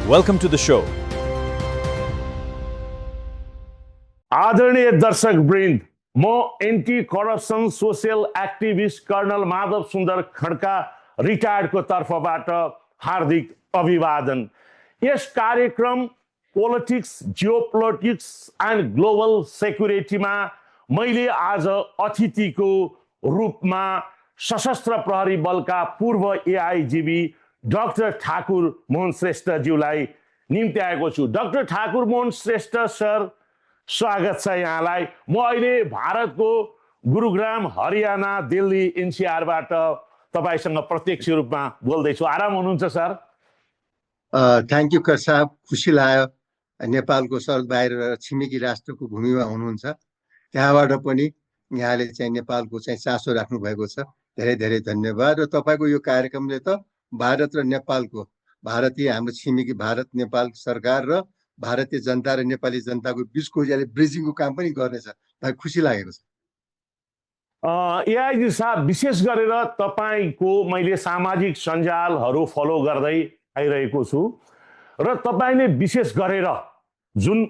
Welcome to the show. आदरणीय दर्शक वृन्द, म anti corruption social activist colonel Madhav Sundar Khadka रिटायर्डको तर्फबाट हार्दिक अभिवादन। यस कार्यक्रम पोलिटिक्स, जियोपोलिटिक्स एन्ड ग्लोबल सेक्युरिटीमा मैले आज अतिथिको रूपमा सशस्त्र प्रहरी बलका पूर्व एआइजिबी डाक्टर ठाकुर मोहन श्रेष्ठज्यूलाई निम्ति आएको छु। डाक्टर ठाकुर मोहन श्रेष्ठ सर, स्वागत छ यहाँलाई। म अहिले भारतको गुरुग्राम, हरियाणा, दिल्ली, एनसीआरबाट तपाईसँग प्रत्यक्ष रूपमा बोल्दैछु। आराम हुनुहुन्छ सर? थ्याङ्क यू कर साहब, खुसी लाग्यो। नेपालको सर बाहिर छिमेकी राष्ट्रको भूमिमा हुनुहुन्छ, त्यहाँबाट पनि यहाँले चाहिँ नेपालको चाहिँ चासो राख्नु भएको छ। धेरै धेरै धन्यवाद। र तपाईँको यो कार्यक्रमले त भारत र नेपालको, भारतीय हाम्रो छिमेकी भारत नेपाल सरकार र भारतीय जनता र नेपाली जनताको बिचको यसले ब्रिजिङको काम पनि गर्नेछ। खुसी लागेको छ। एआइजी साहब, विशेष गरेर तपाईँको मैले सामाजिक सञ्जालहरू फलो गर्दै आइरहेको छु र तपाईँले विशेष गरेर जुन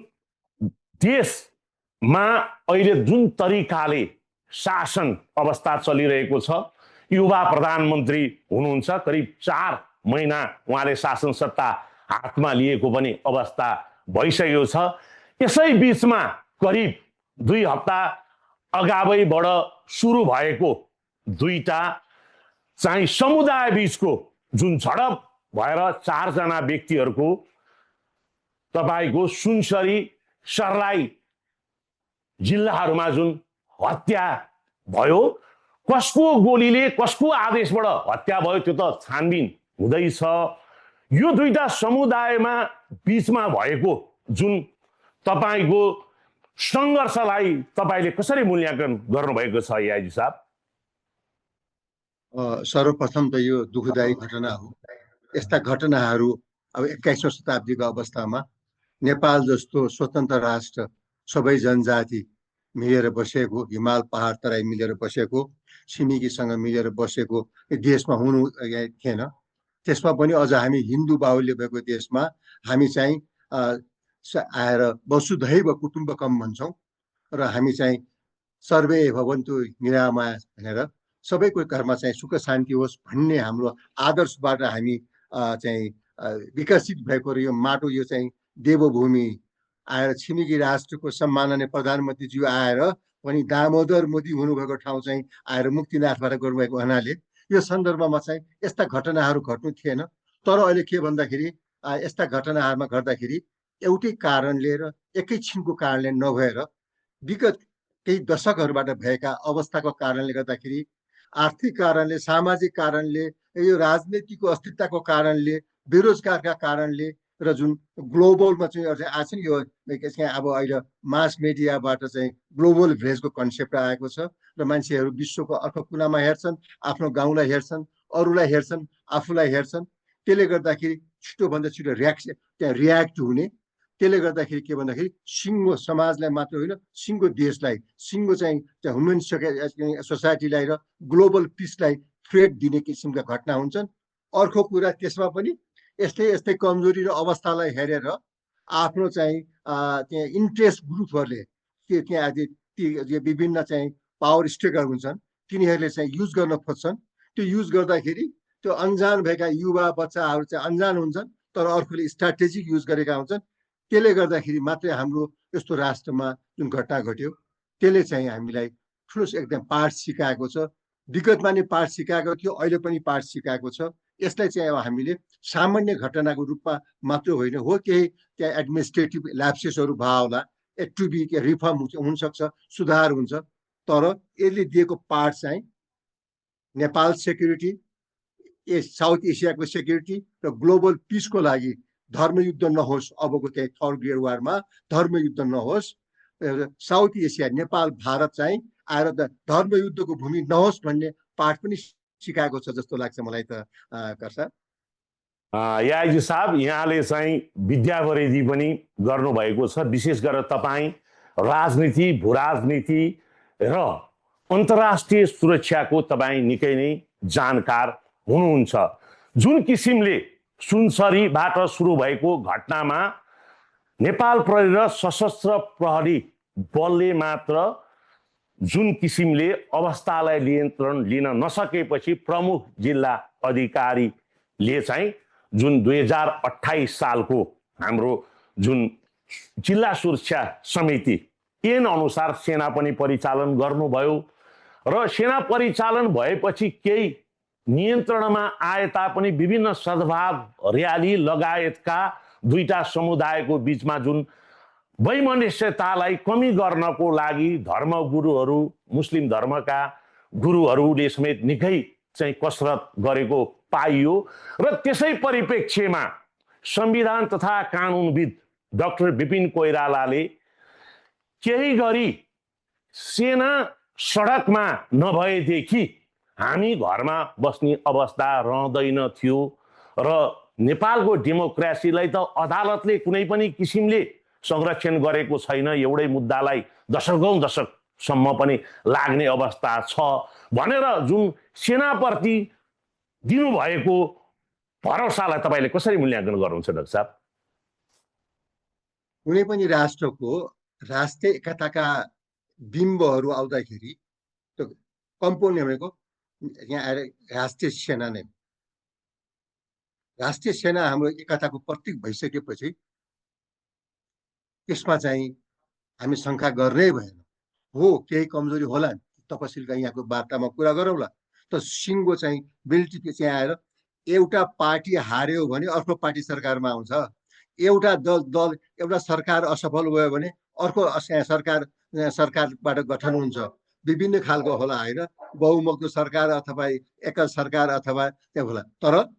देशमा अहिले जुन तरिकाले शासन अवस्था चलिरहेको छ, युवा प्रधानमन्त्री हुनुहुन्छ, करिब 4 महिना उहाँले शासन सत्ता हातमा लिएको पनि अवस्था भइसकेको छ। यसै बिचमा करिब 2 हप्ता अगावैबाट सुरु भएको दुईटा चाहिँ समुदाय बीचको जुन झडप भएर 4 जना व्यक्तिहरूको तपाईको सुनसरी, सर्लाही जिल्लाहरूमा जुन हत्या भयो, कसको गोलीले, कसको आदेशबाट हत्या भयो त्यो त छानबिन हुँदैछ। यो दुईटा समुदायमा बीचमा भएको जुन तपाईको संघर्षलाई तपाईले कसरी मूल्याङ्कन गर्नुभएको छ एआइजी साहब? सर्वप्रथम त यो दुःखदायी घटना हो। यस्ता घटनाहरू अब 21औं शताब्दीको अवस्थामा नेपाल जस्तो स्वतन्त्र राष्ट्र, सबै जनजाति मिलेर बसेको, हिमाल पहाड तराई मिलेर बसेको, छिमेकीसँग मिलेर बसेको देशमा हुनु थिएन। त्यसमा पनि अझ हामी हिन्दू बाहुल्य भएको देशमा हामी चाहिँ आएर वसुधैव कुटुम्बकम भन्छौँ र हामी चाहिँ सर्वे भवन्तु निरामया भनेर सबैको घरमा चाहिँ सुख शान्ति होस् भन्ने हाम्रो आदर्शबाट हामी चाहिँ विकसित भएको र यो माटो, यो चाहिँ देवभूमि आएर छिमेकी राष्ट्रको सम्माननीय प्रधानमन्त्रीज्यू आएर पनि दामोदर मोदी हुनुभएको ठाउँ चाहिँ आएर मुक्तिनाथबाट गर्नुभएको हुनाले यो सन्दर्भमा चाहिँ यस्ता घटनाहरू घट्नु थिएन। तर अहिले के भन्दाखेरि यस्ता घटनाहरूमा गर्दाखेरि एउटै कारणले र एकैछिनको कारणले नभएर विगत केही दशकहरूबाट भएका अवस्थाको कारणले गर्दाखेरि, आर्थिक कारणले, सामाजिक कारणले, यो राजनीतिको अस्थिरताको कारणले, बेरोजगारका कारणले र जुन ग्लोबलमा चाहिँ आज नि यो अब अहिले मास मिडियाबाट चाहिँ ग्लोबल भिलेजको कन्सेप्ट आएको छ र मान्छेहरू विश्वको अर्को कुनामा हेर्छन्, आफ्नो गाउँलाई हेर्छन्, अरूलाई हेर्छन्, आफूलाई हेर्छन्। त्यसले गर्दाखेरि छिटोभन्दा छिटो रियाक्ट हुने, त्यसले गर्दाखेरि के भन्दाखेरि सिङ्गो समाजलाई मात्र होइन, सिङ्गो देशलाई, सिङ्गो चाहिँ ह्युमन सोसाइटीलाई र ग्लोबल पिसलाई थ्रेट दिने किसिमका घटना हुन्छन्। अर्को कुरा, त्यसमा पनि यस्तै यस्तै कमजोरी र अवस्थालाई हेरेर आफ्नो चाहिँ त्यहाँ इन्ट्रेस्ट ग्रुपहरूले त्यहाँ विभिन्न चाहिँ पावर स्टेकर हुन्छन्, तिनीहरूले चाहिँ युज गर्न खोज्छन्। त्यो युज गर्दाखेरि त्यो अनजान भएका युवा बच्चाहरू चाहिँ अनजान हुन्छन्, तर अर्कोले स्ट्राटेजिक युज गरेका हुन्छन्। त्यसले गर्दाखेरि मात्रै हाम्रो यस्तो राष्ट्रमा जुन घटना घट्यो त्यसले चाहिँ हामीलाई ठुलो एकदम पाठ सिकाएको छ। विगतमा नै पाठ सिकाएको थियो, अहिले पनि पाठ सिकाएको छ। यसलाई चाहिँ अब हामीले सामान्य घटनाको रूपमा मात्र होइन, हो केही त्यहाँ एडमिनिस्ट्रेटिभ ल्याप्सेसहरू भयो होला, टु बी रिफर्म हुनसक्छ, सुधार हुन्छ। तर यसले दिएको पाठ चाहिँ नेपाल सेक्युरिटी, साउथ एसियाको सेक्युरिटी र ग्लोबल पिसको लागि धर्मयुद्ध नहोस्, अबको चाहिँ 3rd ग्रेड वारमा धर्मयुद्ध नहोस्, साउथ एसिया, नेपाल, भारत चाहिँ आएर धर्मयुद्धको भूमि नहोस् भन्ने पाठ पनि सिकाएको छ जस्तो लाग्छ मलाई त कर्सा। एआइजी साहब, यहाँले चाहिँ विद्यावरिधि पनि गर्नुभएको छ। विशेष गरेर तपाईँ राजनीति, भूराजनीति र अन्तर्राष्ट्रिय सुरक्षाको तपाईँ निकै नै जानकार हुनुहुन्छ। जुन किसिमले सुनसरीबाट सुरु भएको घटनामा नेपाल प्रहरी र सशस्त्र प्रहरी बलले मात्र जुन किसिमले अवस्थालाई नियन्त्रण लिन नसकेपछि प्रमुख जिल्ला अधिकारीले चाहिँ जुन 2028 सालको हाम्रो जुन जिल्ला सुरक्षा समिति ऐन अनुसार सेना पनि परिचालन गर्नुभयो र सेना परिचालन भएपछि केही नियन्त्रणमा आए तापनि विभिन्न सद्भाव र्याली लगायतका दुईटा समुदायको बीचमा जुन वैमनस्यतालाई कमी गर्नको लागि धर्मगुरुहरू मुस्लिम धर्मका गुरुहरूले समेत निकै चाहिँ कसरत गरेको पाइयो र त्यसै परिप्रेक्ष्यमा संविधान तथा कानुनविद डाक्टर विपिन कोइरालाले केही गरी सेना सडकमा नभएदेखि हामी घरमा बस्ने अवस्था रहँदैन थियो र नेपालको डेमोक्रेसीलाई त अदालतले कुनै पनि किसिमले संरक्षण गरेको छैन, एउटै मुद्दालाई दशकौं दशकसम्म पनि लाग्ने अवस्था छ भनेर जुन सेनाप्रति दिनुभएको भरोसालाई तपाईँले कसरी मूल्याङ्कन गर्नुहुन्छ डाक्टर साहब? कुनै पनि राष्ट्रको राष्ट्रिय एकताका बिम्बहरू आउँदाखेरि त्यो कम्पोनेन्ट भनेको यहाँ आएर राष्ट्रिय सेना नै। राष्ट्रिय सेना हाम्रो एकताको प्रतीक भइसकेपछि त्यसमा चाहिँ हामी शङ्का गर्नै भएन। हो केही कमजोरी होला, तपसिलका यहाँको वार्तामा कुरा गरौँला। त सिङ्गो चाहिँ बिल्टी चाहिँ आएर एउटा पार्टी हार्यो भने अर्को पार्टी सरकारमा आउँछ, एउटा दल एउटा सरकार असफल भयो भने अर्को सरकारबाट गठन हुन्छ। विभिन्न खालको होला होइन, बहुमुखको सरकार अथवा एकल सरकार अथवा त्यो होला। तर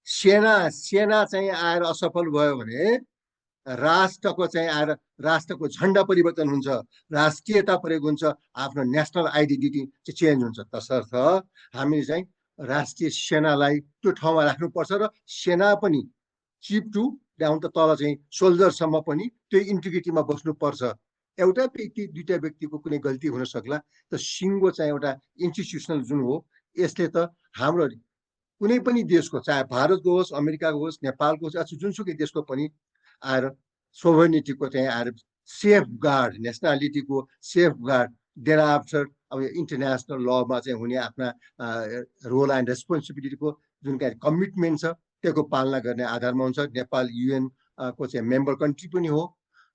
सेना चाहिँ आएर असफल भयो भने राष्ट्रको चाहिँ आएर राष्ट्रको झन्डा परिवर्तन हुन्छ, राष्ट्रियता प्रयोग हुन्छ, आफ्नो नेसनल आइडेन्टिटी चाहिँ चेन्ज हुन्छ। तसर्थ हामीले चाहिँ राष्ट्रिय सेनालाई त्यो ठाउँमा राख्नुपर्छ र सेना पनि चिफ टु डाउन त तल चाहिँ सोल्जरसम्म पनि त्यो इन्टिग्रिटीमा बस्नुपर्छ। एउटा व्यक्ति दुईटा व्यक्तिको कुनै गल्ती हुन सक्ला। त सिङ्गो चाहिँ एउटा इन्स्टिट्युसनल जुन हो, यसले त हाम्रो कुनै पनि देशको, चाहे भारतको होस्, अमेरिकाको होस्, नेपालको होस्, अथवा जुनसुकै देशको पनि आएर सोभरेनिटीको चाहिँ आएर सेफ गार्ड, नेसनालिटीको सेफ गार्ड देयर आफ्टर अब इन्टरनेसनल लमा चाहिँ हुने आफ्ना रोल एन्ड रेस्पोन्सिबिलिटीको जुन कमिटमेन्ट छ त्यसको पालना गर्ने आधारमा हुन्छ। नेपाल UN को चाहिँ मेम्बर कन्ट्री पनि हो,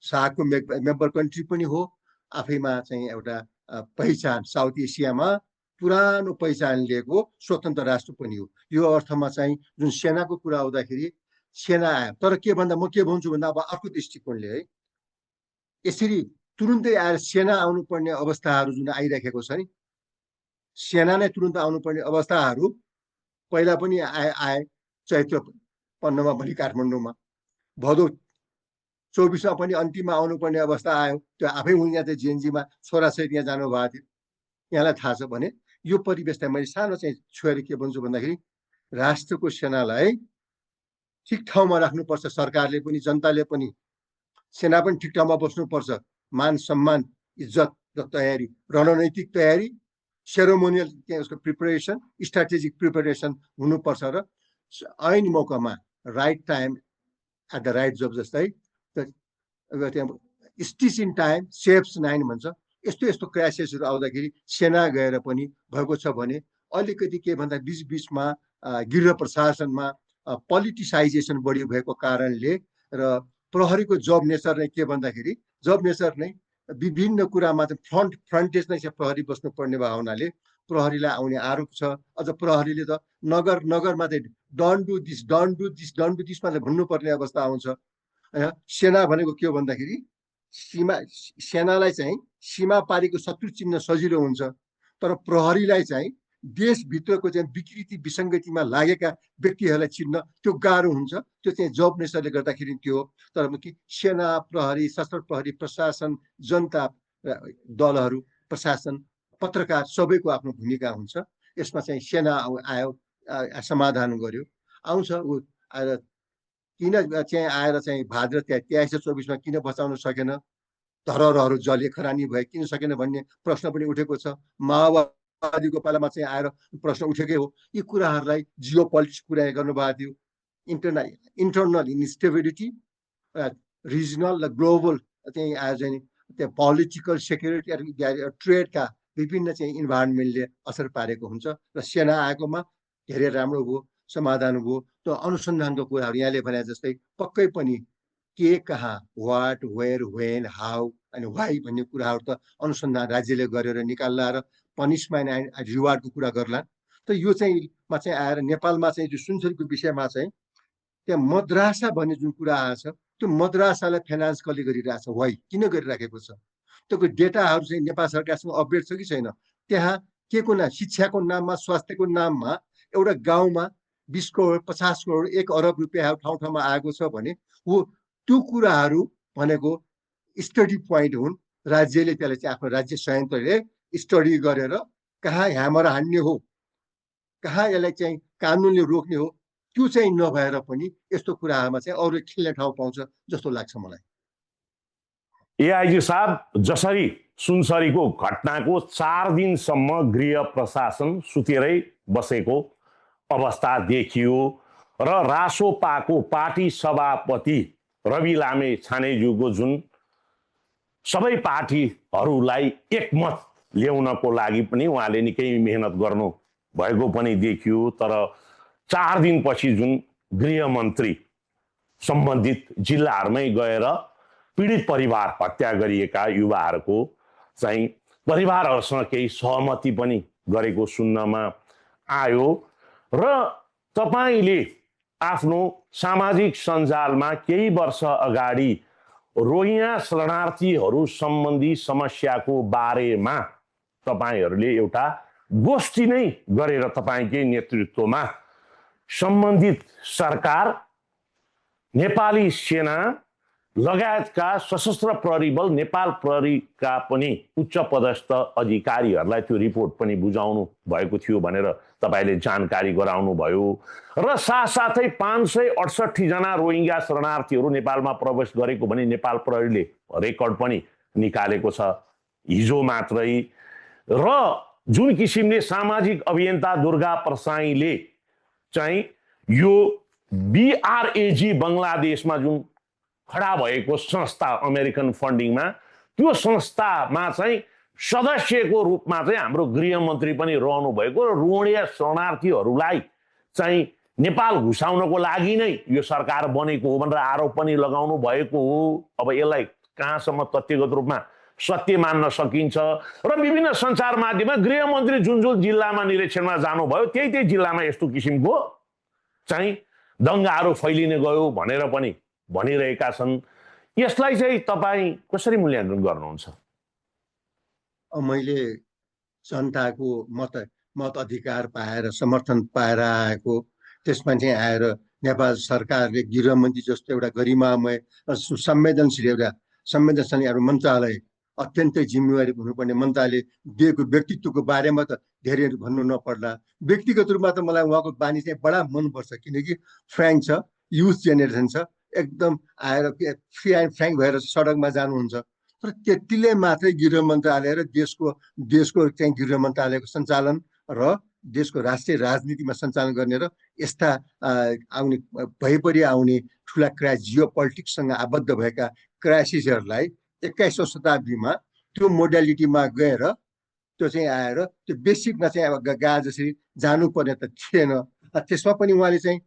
सार्कको मेम्बर कन्ट्री पनि हो, आफैमा चाहिँ एउटा पहिचान साउथ एसियामा पुरानो पहिचान लिएको स्वतन्त्र राष्ट्र पनि हो। यो अर्थमा चाहिँ जुन सेनाको कुरा आउँदाखेरि सेना आयो। तर के भन्दा म के भन्छु भन्दा अब अर्को दृष्टिकोणले है, यसरी तुरुन्तै आएर सेना आउनुपर्ने अवस्थाहरू जुन आइराखेको छ नि, सेना नै तुरुन्त आउनुपर्ने अवस्थाहरू पहिला पनि आए चैत्र 15मा पनि काठमाडौँमा, भदौ 24मा पनि अन्तिममा आउनुपर्ने अवस्था आयो। त्यो आफै यहाँ चाहिँ जेएनजीमा छोराछोरी यहाँ जानुभएको थियो, यहाँलाई थाहा छ भने यो परिवेशलाई मैले सानो चाहिँ छोएर के भन्छु भन्दाखेरि राष्ट्रको सेनालाई ठिक ठाउँमा राख्नुपर्छ। सरकारले पनि जनताले पनि सेना पनि ठिक ठाउँमा बस्नुपर्छ। मान सम्मान इज्जत र तयारी, रणनैतिक तयारी, सेरोमोनियल उसको प्रिपरेसन, स्ट्राटेजिक प्रिपरेसन हुनुपर्छ र ऐन मौकामा right time at the right जब जस्तै स्टिच इन टाइम सेभ्स 9 भन्छ। यस्तो यस्तो क्राइसिसहरू आउँदाखेरि सेना गएर पनि भएको छ भने अलिकति के भन्दा बिचबिचमा गृह प्रशासनमा पोलिटिसाइजेसन बढी भएको कारणले र प्रहरीको जब नेचर नै के भन्दाखेरि जब नेचर नै विभिन्न कुरामा चाहिँ फ्रन्टेज नै चाहिँ प्रहरी बस्नुपर्ने भएको हुनाले प्रहरीलाई आउने आरोप छ। अझ प्रहरीले त नगरमा चाहिँ don't do this don't do this don't do दिसमा चाहिँ भन्नुपर्ने अवस्था आउँछ। सेना भनेको के हो भन्दाखेरि सेनालाई चाहिँ सीमा पारीको शत्रु चिन्ह सजिलो हुन्छ, तर प्रहरीलाई चाहिँ देशभित्रको चाहिँ विकृति विसङ्गतिमा लागेका व्यक्तिहरूलाई चिन्न त्यो गाह्रो हुन्छ। त्यो चाहिँ जब नेचरले गर्दाखेरि त्यो हो। तर कि सेना, प्रहरी, सशस्त्र प्रहरी, प्रशासन, जनता दलहरू, प्रशासन, पत्रकार सबैको आफ्नो भूमिका हुन्छ। यसमा चाहिँ सेना आयो, समाधान गर्यो, आउँछ ऊ आएर किन चाहिँ आएर चाहिँ भाद्र 2324मा किन बचाउन सकेन, धरोहरहरू जले खरानी भए किन सकेन भन्ने प्रश्न पनि उठेको छ। माओवादीको पालामा चाहिँ आएर प्रश्न उठेकै हो। यी कुराहरूलाई जियो पोलिटिक्स कुरा गर्नुभएको थियो। इन्टरनल इन्स्टेबिलिटी, रिजनल र ग्लोबल चाहिँ आज चाहिँ त्यो पोलिटिकल सेक्युरिटी ट्रेडका विभिन्न चाहिँ इन्भाइरोमेन्टले असर पारेको हुन्छ र सेना आएकोमा धेरै राम्रो भयो, समाधान भयो। त्यो अनुसन्धानको कुराहरू यहाँले भने जस्तै पक्कै पनि के कहाँ वाट वेयर वेन हाउ अनि वाइ भन्ने कुराहरू त अनुसन्धान राज्यले गरेर निकाल्ला र पनिसमेन्ट एन्ड रिवार्डको कुरा गर्ला। त यो चाहिँ आएर नेपालमा चाहिँ जो सुनसरीको विषयमा चाहिँ त्यहाँ मद्रासा भन्ने जुन कुरा आएछ त्यो मद्रासालाई फाइनान्स कसले गरिरहेछ, वाइ किन गरिराखेको छ, त्यो डेटाहरू चाहिँ नेपाल सरकारसँग अपडेट छ कि छैन। त्यहाँ के को नाम शिक्षाको नाममा स्वास्थ्यको नाममा एउटा गाउँमा 20 करोड 50 करोड 1 अरब रुपियाँ ठाउँ ठाउँमा आएको छ भने हो त्यो कुराहरू भनेको स्टडी पोइन्ट हुन्। राज्यले त्यसलाई चाहिँ आफ्नो राज्य संयन्त्रले स्टडी गरेर कहाँ ह्यामर हान्ने हो, कहाँ यसलाई चाहिँ कानुनले रोक्ने हो, त्यो चाहिँ नभएर पनि यस्तो कुराहरूमा चाहिँ अरू खेल्ने ठाउँ पाउँछ जस्तो लाग्छ मलाई। एआइजी साहब, जसरी सुनसरीको घटनाको 4 दिनसम्म गृह प्रशासन सुतेरै बसेको अवस्था देखियो र रासोपाको पार्टी सभापति रवि लामे छानेज्यूको जुन सबै पार्टीहरूलाई एकमत ल्याउनको लागि पनि उहाँले निकै मेहनत गर्नु भएको पनि देखियो। तर 4 दिनपछि जुन गृहमन्त्री सम्बन्धित जिल्लाहरूमै गएर पीडित परिवार हत्या गरिएका युवाहरूको चाहिँ परिवारहरूसँग केही सहमति पनि गरेको सुन्नमा आयो र तपाईले आफ्नो सामाजिक सञ्जालमा केही वर्ष अगाडि रोहिङ्गा शरणार्थीहरू सम्बन्धी समस्याको बारेमा तपाईहरूले एउटा गोष्ठी नै गरेर तपाईकै नेतृत्वमा सम्बन्धित सरकार, नेपाली सेना लगायतका सशस्त्र प्रहरी बल, नेपाल प्रहरीका पनि उच्च पदस्थ अधिकारीहरूलाई त्यो रिपोर्ट पनि बुझाउनु भएको थियो भनेर तपाईले जानकारी गराउनु भयो र साथसाथै 568 जना रोहिङ्गा शरणार्थीहरू नेपालमा प्रवेश गरेको भने नेपाल प्रहरीले रेकर्ड पनि निकालेको छ हिजो मात्रै। र जुन किसिमले सामाजिक अभियन्ता दुर्गा प्रसाईले चाहिँ यो BRAG बङ्गलादेशमा जुन खडा भएको संस्था अमेरिकन फन्डिङमा, त्यो संस्थामा चाहिँ सदस्यको रूपमा चाहिँ हाम्रो गृहमन्त्री पनि रहनु भएको र रोहिङ्गा शरणार्थीहरूलाई चाहिँ नेपाल घुसाउनको लागि नै यो सरकार बनेको हो भनेर आरोप पनि लगाउनु भएको हो। अब यसलाई कहाँसम्म तथ्यगत रूपमा सत्य मान्न सकिन्छ र विभिन्न सञ्चार माध्यममा गृहमन्त्री जुन जुन जिल्लामा निरीक्षणमा जानुभयो त्यही जिल्लामा यस्तो किसिमको चाहिँ दङ्गाहरू फैलिने गयो भनेर पनि भनिरहेका छन्। यसलाई चाहिँ तपाईँ कसरी मूल्याङ्कन गर्नुहुन्छ? मैले जनताको मत अधिकार पाएर समर्थन पाएर आएको, त्यसमा चाहिँ आएर नेपाल सरकारले गृहमन्त्री जस्तो एउटा गरिमामय संवेदनशील एउटा मन्त्रालय, अत्यन्तै जिम्मेवारी हुनुपर्ने मन्त्रालयले दिएको व्यक्तित्वको बारेमा त धेरै भन्नु नपर्ला। व्यक्तिगत रूपमा त मलाई उहाँको बानी चाहिँ बडा मनपर्छ, किनकि फ्र्याङ्क छ, युथ जेनेरेसन छ, एकदम आएर फ्री एन्ड फ्र्याङ्क भएर सडकमा जानुहुन्छ। तर त्यतिले मात्रै गृह मन्त्रालय र देशको चाहिँ गृह मन्त्रालयको सञ्चालन र देशको राष्ट्रिय राजनीतिमा सञ्चालन गर्ने र यस्ता आउने भइपरि आउने ठुला जियो पोलिटिक्ससँग आबद्ध भएका क्राइसिसहरूलाई 21औं शताब्दीमा त्यो मोडालिटीमा गएर त्यो चाहिँ आएर त्यो बेसिकमा चाहिँ अब गा जसरी जानुपर्ने त थिएन। त्यसमा पनि उहाँले चाहिँ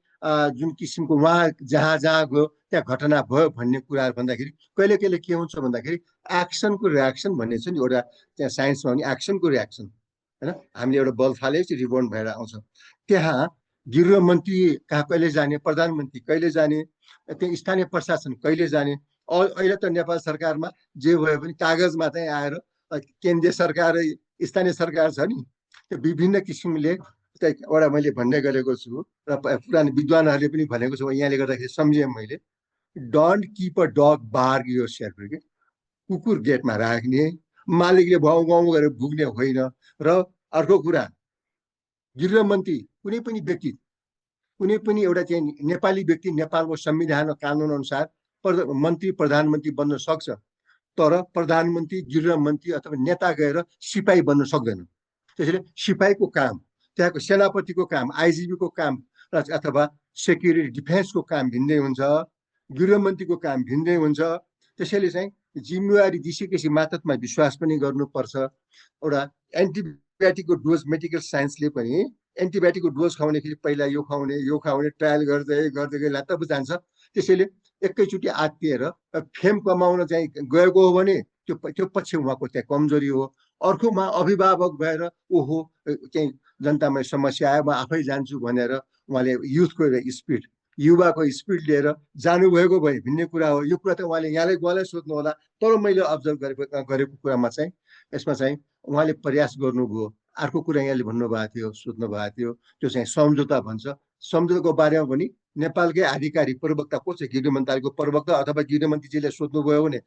जुन किसिमको उहाँ जहाँ गयो त्यहाँ घटना भयो भन्ने कुराहरू भन्दाखेरि कहिले कहिले के हुन्छ भन्दाखेरि एक्सनको रियाक्सन भन्ने छ नि, एउटा त्यहाँ साइन्समा पनि एक्सनको रियाक्सन होइन। हामीले एउटा बल फालेपछि रिबाउन्ड भएर आउँछ। त्यहाँ गृहमन्त्री कहाँ कहिले जाने, प्रधानमन्त्री कहिले जाने, त्यहाँ स्थानीय प्रशासन कहिले जाने। अहिले त नेपाल सरकारमा जे भयो पनि कागजमा चाहिँ आएर केन्द्रीय सरकार स्थानीय सरकार छ नि, त्यो विभिन्न किसिमले एउटा मैले भन्ने गरेको छु र पुरानो विद्वानहरूले पनि भनेको छु, यहाँले गर्दाखेरि सम्झेँ मैले। Don't keep a dog bark yourself के, कुकुर गेटमा राख्ने, मालिकले भाउ गाउँ गरेर भुग्ने होइन। र अर्को कुरा, गृहमन्त्री कुनै पनि व्यक्ति, कुनै पनि एउटा चाहिँ नेपाली व्यक्ति नेपालको संविधान र कानुन अनुसार मन्त्री प्रधानमन्त्री बन्न सक्छ, तर प्रधानमन्त्री गृहमन्त्री अथवा नेता गएर सिपाही बन्न सक्दैन। त्यसैले सिपाहीको काम, त्यहाँको सेनापतिको काम, आइजिपीको काम अथवा सेक्युरिटी डिफेन्सको काम भिन्दै हुन्छ, गृहमन्त्रीको काम भिन्दै हुन्छ। त्यसैले चाहिँ जिम्मेवारी दिइसकेपछि मातहतमा विश्वास पनि गर्नुपर्छ। एउटा एन्टिबायोटिकको डोज मेडिकल साइन्सले पनि एन्टिबायोटिकको डोज खुवाउनेखेरि पहिला यो खुवाउने ट्रायल गर्दै गर्दै गए लात्त पो जान्छ। त्यसैले एकैचोटि आत्तिएर फेम कमाउन चाहिँ गएको हो भने त्यो पछि उहाँको त्यहाँ कमजोरी हो। अर्कोमा अभिभावक भएर ओहो चाहिँ जनतामा समस्या आयो म आफै जान्छु भनेर उहाँले युथको स्पिड युवाको स्पिड लिएर जानुभएको भए भिन्नै कुरा हो। यो कुरा त उहाँले यहाँलाई सोध्नु होला। तर मैले अब्जर्भ गरेको कुरामा चाहिँ यसमा चाहिँ उहाँले प्रयास गर्नुभयो। अर्को कुरा यहाँले भन्नुभएको थियो, सोध्नु भएको थियो, त्यो चाहिँ सम्झौता भन्छ। सम्झौताको बारेमा पनि नेपालकै आधिकारिक प्रवक्ता को छ, गृह मन्त्रालयको प्रवक्ता अथवा गृहमन्त्रीजीले सोध्नुभयो भने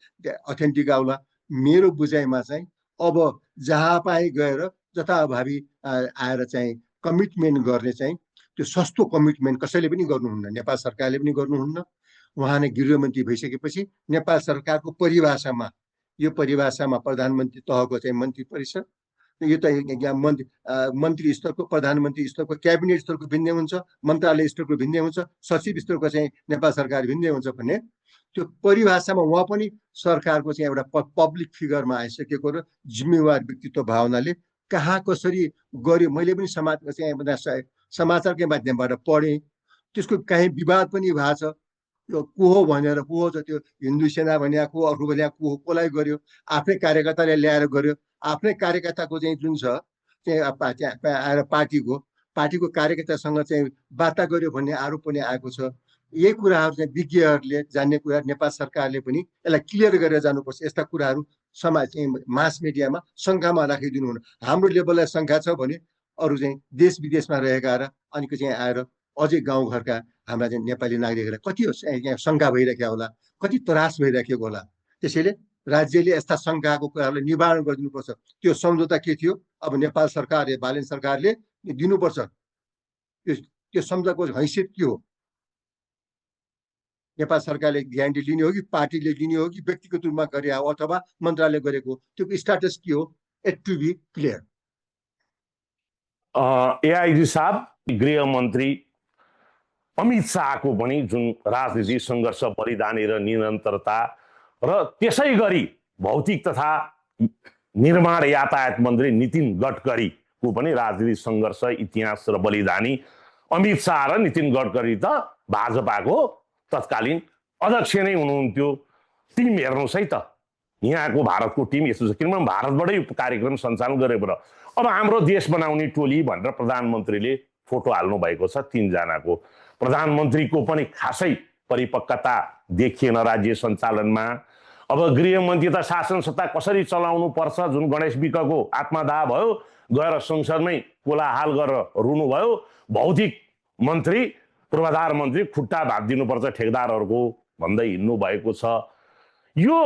अथेन्टिक आउला। मेरो बुझाइमा चाहिँ अब जहाँ पाए गएर जथाभावी आएर चाहिँ कमिटमेन्ट गर्ने चाहिँ त्यो सस्तो कमिटमेन्ट कसैले पनि गर्नुहुन्न, नेपाल सरकारले पनि गर्नुहुन्न। उहाँ नै गृहमन्त्री भइसकेपछि नेपाल सरकारको परिभाषामा यो परिभाषामा प्रधानमन्त्री तहको चाहिँ मन्त्री परिषद, यो त मन्त्री स्तरको प्रधानमन्त्री स्तरको क्याबिनेट स्तरको भिन्दै हुन्छ, मन्त्रालय स्तरको भिन्दै हुन्छ, सचिव स्तरको चाहिँ नेपाल सरकार भिन्दै हुन्छ भन्ने त्यो परिभाषामा उहाँ पनि सरकारको चाहिँ एउटा पब्लिक फिगरमा आइसकेको र जिम्मेवार व्यक्तित्व भावनाले कहाँ कसरी गर्यो मैले पनि समाचारकै माध्यमबाट पढेँ। त्यसको कहीँ विवाद पनि भएको छ, यो को हो भनेर, को हो त्यो हिन्दू सेना भने को, अर्को भने कसलाई गर्यो, आफ्नै कार्यकर्ताले ल्याएर गर्यो। आफ्नै कार्यकर्ताको चाहिँ जुन छ त्यहाँ आएर पार्टीको कार्यकर्तासँग चाहिँ वार्ता गर्यो भन्ने आरोप पनि आएको छ। यही कुराहरू चाहिँ विज्ञहरूले जान्ने कुरा, नेपाल सरकारले पनि यसलाई क्लियर गरेर जानुपर्छ। यस्ता कुराहरू समाज चाहिँ मास मिडियामा शङ्कामा राखिदिनु हुन। हाम्रो लेभललाई शङ्का छ भने अरू चाहिँ देश विदेशमा रहेका अनि चाहिँ आएर अझै गाउँघरका हाम्रा चाहिँ नेपाली नागरिकहरूलाई कति शङ्का भइरहेको होला, कति त्रास भइरहेको होला। त्यसैले राज्यले यस्ता शङ्काको कुराहरूलाई निवारण गरिदिनुपर्छ। त्यो सम्झौता के थियो, अब नेपाल सरकारले बालेन सरकारले दिनुपर्छ। त्यो सम्झौताको हैसियत के हो, नेपाल सरकारले ग्यारेन्टी लिने हो कि पार्टीले लिने हो कि व्यक्तिगत रूपमा गरे हो अथवा मन्त्रालयले गरेको, त्यो स्ट्याटस के हो, it to be clear. AIG साहब, गृहमन्त्री अमित शाहको पनि जुन राजनीतिक सङ्घर्ष, बलिदानी र निरन्तरता र त्यसै गरी भौतिक तथा निर्माण यातायात मन्त्री नितिन गडकरीको पनि राजनीतिक सङ्घर्ष, इतिहास र बलिदानी। अमित शाह र नितिन गडकरी त भाजपाको तत्कालीन अध्यक्ष नै हुनुहुन्थ्यो। टिम हेर्नुहोस् है त, यहाँको भारतको टिम यस्तो छ, किनभने भारतबाटै कार्यक्रम सञ्चालन गरेर अब हाम्रो देश बनाउने टोली भनेर प्रधानमन्त्रीले फोटो हाल्नु भएको छ। 3 जनाको प्रधानमन्त्रीको पनि खासै परिपक्वता देखिएन राज्य सञ्चालनमा। अब गृहमन्त्री त शासन सत्ता कसरी चलाउनु पर्छ जुन गणेश विकको आत्मदाह भयो, गएर संसदमै कोलाहाल गरेर रुनुभयो। भौतिक मन्त्री, पूर्वाधार मन्त्री खुट्टा भाँचिदिनुपर्छ ठेकदारहरूको भन्दै हिँड्नु भएको छ। यो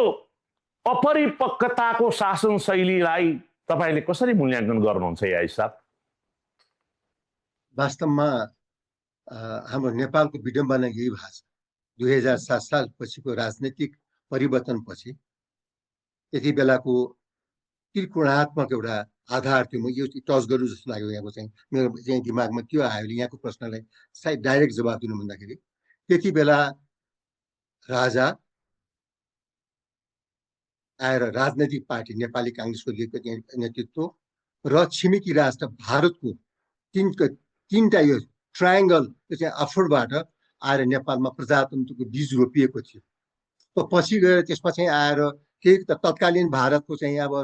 अपरिपक्वताको शासन शैलीलाई तपाईँले कसरी मूल्याङ्कन गर्नुहुन्छ एआई साहब? वास्तवमा हाम्रो नेपालको विडम्बना यही भएको छ। 2007 साल पछिको राजनीतिक परिवर्तनपछि यति बेलाको त्रिकोणात्मक एउटा आधार थियो। म यो टच गर्नु जस्तो लाग्यो यहाँको चाहिँ मेरो चाहिँ दिमागमा त्यो आयो। यहाँको प्रश्नलाई सायद डाइरेक्ट जवाब दिनु भन्दाखेरि त्यति बेला राजा आएर राजनैतिक पार्टी नेपाली काङ्ग्रेसको नेतृत्व र छिमेकी राष्ट्र भारतको तीनटा यो ट्रायङ्गल चाहिँ अफोर्डबाट आएर नेपालमा प्रजातन्त्रको बीज रोपिएको थियो। पछि गएर त्यसमा चाहिँ आएर केही तत्कालीन भारतको चाहिँ अब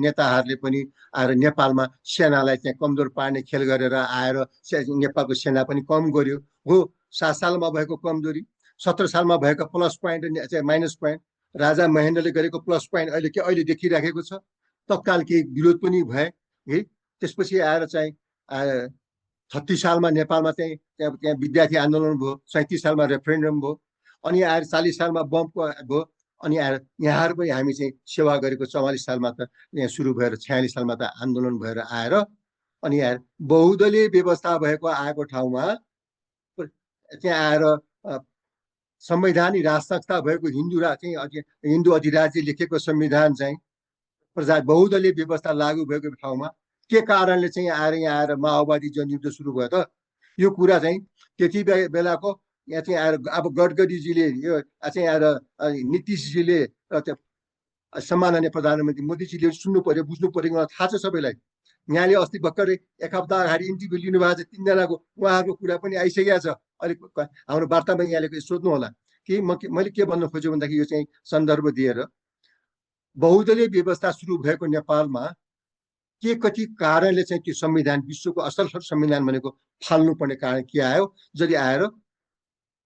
नेताहरूले पनि आएर नेपालमा सेनालाई चाहिँ कमजोर पार्ने खेल गरेर आएर नेपालको सेना पनि कम गर्यो। हो, 7 सालमा भएको कमजोरी, 17 सालमा भएको प्लस पोइन्ट चाहिँ माइनस पोइन्ट, राजा महेन्द्रले गरेको प्लस पोइन्ट अहिले देखिराखेको छ। तत्काल केही विरोध पनि भए है। त्यसपछि आएर चाहिँ 36 सालमा नेपालमा चाहिँ त्यहाँ विद्यार्थी आन्दोलन भयो, 37 सालमा रेफरेन्डम भयो, अनि आएर 40 सालमा बमको भयो, अनि आएर यहाँहरू पनि हामी चाहिँ सेवा गरेको 44 सालमा त यहाँ सुरु भएर 46 सालमा त आन्दोलन भएर आएर अनि आएर बहुदलीय व्यवस्था भएको आएको ठाउँमा त्यहाँ आएर संवैधानिक राज संस्था भएको हिन्दू अधिराज्य लेखेको संविधान चाहिँ बहुदलीय व्यवस्था लागू भएको ठाउँमा के कारणले चाहिँ आएर यहाँ आएर माओवादी जनयुद्ध सुरु भयो त? यो कुरा चाहिँ त्यति बेलाको यहाँ चाहिँ आएर अब गडकरीजीले यो चाहिँ आएर नीतिशजीले र त्यो सम्माननीय प्रधानमन्त्री मोदीजीले सुन्नु पर्यो, बुझ्नु पर्यो, उहाँलाई थाहा छ सबैलाई। यहाँले अस्ति भर्खरै एक हप्ता अगाडि इन्टरभ्यू लिनुभएको छ, तिनजनाको उहाँहरूको कुरा पनि आइसकेको छ। अलिक हाम्रो वार्तामा यहाँले सोध्नु होला कि मैले के भन्न खोजेँ भन्दाखेरि यो चाहिँ सन्दर्भ दिएर बहुदलीय व्यवस्था सुरु भएको नेपालमा के कति कारणले चाहिँ त्यो संविधान, विश्वको असल संविधान भनेको फाल्नुपर्ने कारण के आयो? जसले आएर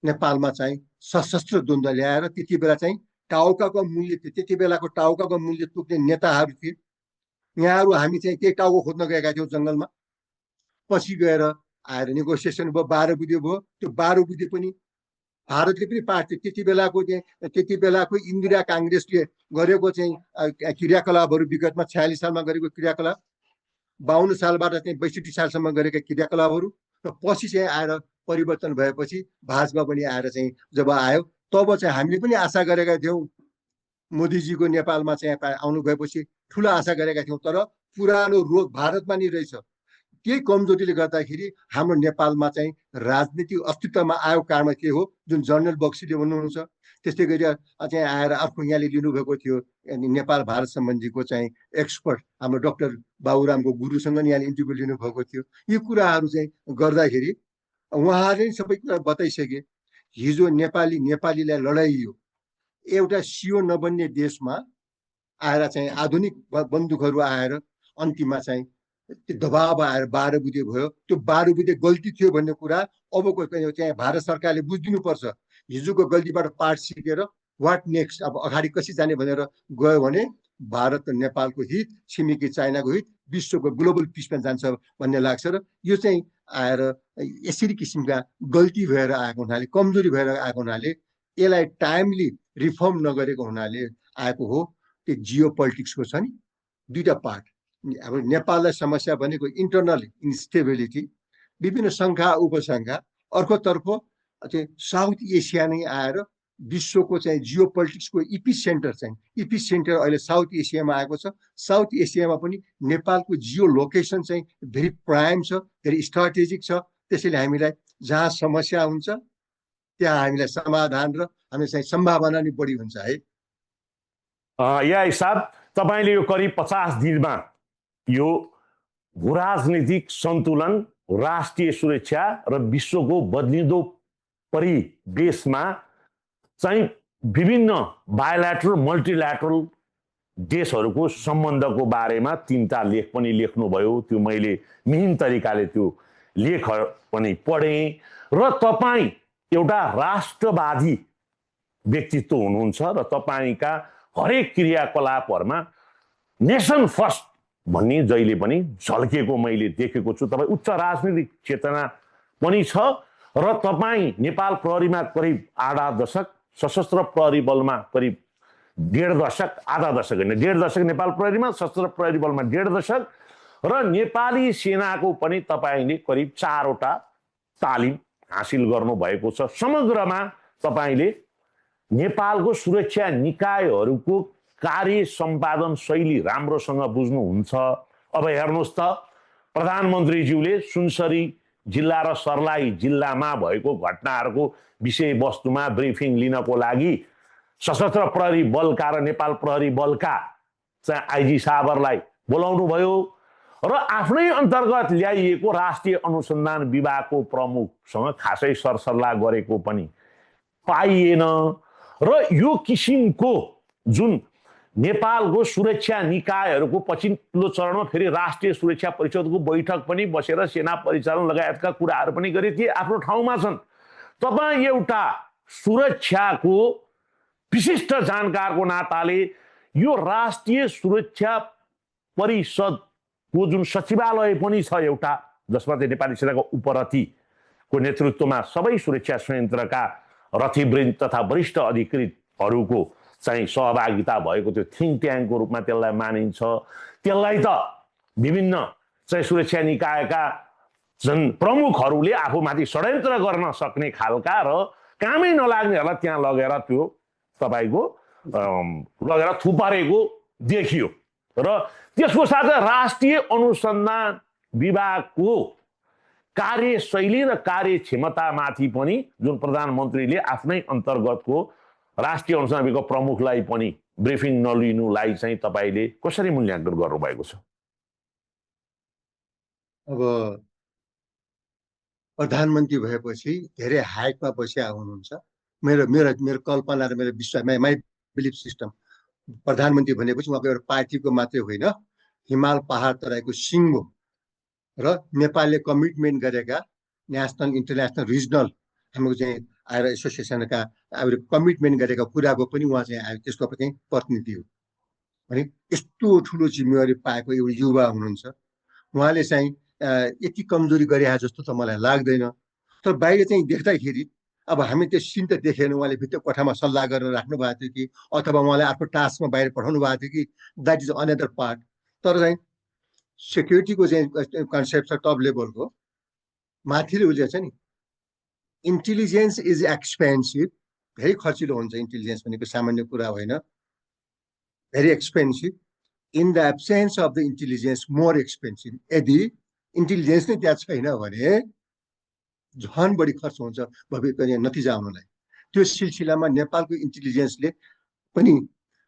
नेपालमा चाहिँ सशस्त्र द्वन्द्व ल्याएर त्यति बेला चाहिँ टाउकाको मूल्य थियो, त्यति बेलाको टाउकाको मूल्य तोक्ने नेताहरू थिए। यहाँहरू हामी चाहिँ त्यही टाउको खोज्न गएका थियौँ जङ्गलमा। पछि गएर आएर नेगोसिएसन भयो, 12 बुँदे भयो। त्यो 12 बुँदे पनि भारतले पनि पार्टी त्यति बेलाको इन्दिरा काङ्ग्रेसले गरेको चाहिँ क्रियाकलापहरू विगतमा 46 सालमा गरेको क्रियाकलाप, 52 सालबाट चाहिँ 62 सालसम्म गरेका क्रियाकलापहरू र पछि चाहिँ आएर परिवर्तन भएपछि भाजपा पनि आएर चाहिँ जब आयो तब चाहिँ हामीले पनि आशा गरेका थियौँ। मोदीजीको नेपालमा चाहिँ आउनु भएपछि ठुलो आशा गरेका थियौँ, तर पुरानो रोग भारतमा नै रहेछ। त्यही कमजोरीले गर्दाखेरि हाम्रो नेपालमा चाहिँ राजनीतिक अस्तित्वमा आयो कारणमा के हो, जुन जनरल बक्सीले भन्नुहुन्छ। त्यस्तै गरी चाहिँ आएर अर्को यहाँले लिनुभएको थियो नेपाल भारत सम्बन्धीको चाहिँ एक्सपर्ट हाम्रो डाक्टर बाबुरामको गुरुसँग यहाँले इन्टरभ्यू लिनुभएको थियो। यी कुराहरू चाहिँ गर्दाखेरि उहाँले सबै कुरा बताइसके। हिजो नेपालीलाई लडाइयो, एउटा सियो नबन्ने देशमा आएर चाहिँ आधुनिक बन्दुकहरू आएर अन्तिममा चाहिँ त्यो दबाब आएर 12 बुँदे भयो। त्यो 12 बुँदे गल्ती थियो भन्ने कुरा अबको चाहिँ भारत सरकारले बुझिदिनुपर्छ। हिजोको गल्तीबाट पाठ सिकेर वाट नेक्स्ट, अब अगाडि कसरी जाने भनेर गयो भने भारत र नेपालको हित, छिमेकी चाइनाको हित, विश्वको ग्लोबल पिसमा जान्छ भन्ने लाग्छ। र यो चाहिँ आएर यसरी किसिमका गल्ती भएर आएको हुनाले, कमजोरी भएर आएको हुनाले, यसलाई टाइमली रिफर्म नगरेको हुनाले आएको हो। त्यो जियो पोलिटिक्सको छ नि दुईटा पार्ट। अब नेपाललाई समस्या भनेको इन्टरनल इन्स्टेबिलिटी, विभिन्न शङ्का उपशङ्का, अर्कोतर्फ चाहिँ साउथ एसिया नै आएर विश्वको चाहिँ जियो पोलिटिक्सको इपिसेन्टर अहिले साउथ एसियामा आएको छ। साउथ एसियामा पनि नेपालको जियो लोकेसन चाहिँ भेरी प्राइम छ, भेरी स्ट्राटेजिक छ। त्यसैले हामीलाई जहाँ समस्या हुन्छ त्यहाँ हामीलाई समाधान र हामी चाहिँ सम्भावना नै बढी हुन्छ है। या हिसाब तपाईँले यो करिब 50 दिनमा यो भूराजनीतिक सन्तुलन, राष्ट्रिय सुरक्षा र विश्वको बदलिँदो परिवेशमा चाहिँ विभिन्न बायोल्याटरल, मल्टिल्याटरल देशहरूको सम्बन्धको बारेमा 3टा लेख पनि लेख्नुभयो। त्यो मैले मिहिन तरिकाले त्यो लेख पनि पढेँ। र तपाईँ एउटा राष्ट्रवादी व्यक्तित्व हुनुहुन्छ र तपाईँका हरेक क्रियाकलापहरूमा नेसन फर्स्ट भन्ने जहिले पनि झल्केको मैले देखेको छु। तपाईँ उच्च राजनीतिक चेतना पनि छ र तपाईँ नेपाल प्रहरीमा करिब आधा दशक, सशस्त्र प्रहरी बलमा करिब 1.5 दशक, आधा दशक होइन 1.5 दशक नेपाल प्रहरीमा, सशस्त्र प्रहरी बलमा 1.5 दशक र नेपाली सेनाको पनि तपाईँले करिब 4वटा तालिम हासिल गर्नुभएको छ। समग्रमा तपाईँले नेपालको सुरक्षा निकायहरूको कार्य सम्पादन शैली राम्रोसँग बुझ्नुहुन्छ। अब हेर्नुहोस् त, प्रधानमन्त्रीज्यूले सुनसरी जिल्ला र सर्लाही जिल्लामा भएको घटनाहरूको विषयवस्तुमा ब्रिफिङ लिनको लागि सशस्त्र प्रहरी बलका र नेपाल प्रहरी बलका चाहिँ आइजी साहबहरूलाई बोलाउनु भयो र आफ्नै अन्तर्गत ल्याइएको राष्ट्रिय अनुसन्धान विभागको प्रमुखसँग खासै सरसल्लाह गरेको पनि पाइएन। र यो किसिमको जुन नेपालको सुरक्षा निकायहरूको पछिल्लो चरणमा फेरि राष्ट्रिय सुरक्षा परिषदको बैठक पनि बसेर सेना परिचालन लगायतका कुराहरू पनि गरे, ती आफ्नो ठाउँमा छन्। तपाईँ एउटा सुरक्षाको विशिष्ट जानकारको नाताले यो राष्ट्रिय सुरक्षा परिषदको जुन सचिवालय पनि छ एउटा, जसमा चाहिँ नेपाली सेनाको उपरथीको नेतृत्वमा सबै सुरक्षा संयन्त्रका रथीवृन्द तथा वरिष्ठ अधिकृतहरूको चाहिँ सहभागिता भएको त्यो थिङ्क ट्याङ्कको रूपमा त्यसलाई मानिन्छ। त्यसलाई त विभिन्न चाहिँ सुरक्षा निकायका प्रमुखहरूले आफूमाथि षड्यन्त्र गर्न सक्ने खालका र कामै नलाग्नेहरूलाई त्यहाँ लगेर त्यो तपाईँको लगेर थुपारेको देखियो। र त्यसको साथै राष्ट्रिय अनुसन्धान विभागको कार्यशैली र कार्यक्षमतामाथि पनि जुन प्रधानमन्त्रीले आफ्नै अन्तर्गतको राष्ट्रिय अनुसन्धान प्रमुखलाई पनि ब्रिफिङ नलिनुलाई चाहिँ तपाईँले कसरी मूल्याङ्कन गर्नुभएको छ? अब प्रधानमन्त्री भएपछि धेरै हाइटमा बसिया हुनुहुन्छ। मेरो मेरो मेरो कल्पना र मेरो विश्वास, माई बिलिफ सिस्टम, प्रधानमन्त्री भनेपछि उहाँको एउटा पार्टीको मात्रै होइन, हिमाल पहाड तराईको सिङ्गो र नेपालले कमिटमेन्ट गरेका नेसनल इन्टरनेसनल रिजनल हाम्रो चाहिँ आएर एसोसिएसनका कमिटमेन्ट गरेका कुराको पनि उहाँ चाहिँ त्यसको चाहिँ प्रतिनिधि हो भने यस्तो ठुलो जिम्मेवारी पाएको एउटा युवा हुनुहुन्छ। उहाँले चाहिँ यति कमजोरी गरे जस्तो त मलाई लाग्दैन। तर बाहिर चाहिँ देख्दाखेरि अब हामी त्यो सिन त देखेन, उहाँले भित्र कोठामा सल्लाह गरेर राख्नु भएको थियो कि अथवा उहाँले आफ्नो टास्कमा बाहिर पठाउनु भएको थियो कि, द्याट इज अनदर पार्ट। तर चाहिँ सेक्युरिटीको चाहिँ कन्सेप्ट छ टप लेभलको माथिले उल्लेख छ नि, इन्टेलिजेन्स इज एक्सपेन्सिभ, धेरै खर्चिलो हुन्छ इन्टेलिजेन्स भनेको सामान्य कुरा होइन, very expensive. In the absence of the intelligence more expensive. यदि इन्टेलिजेन्स नै त्यहाँ छैन भने झन् बढी खर्च हुन्छ भविष्य नतिजा आउनलाई। त्यो सिलसिलामा नेपालको इन्टेलिजेन्सले पनि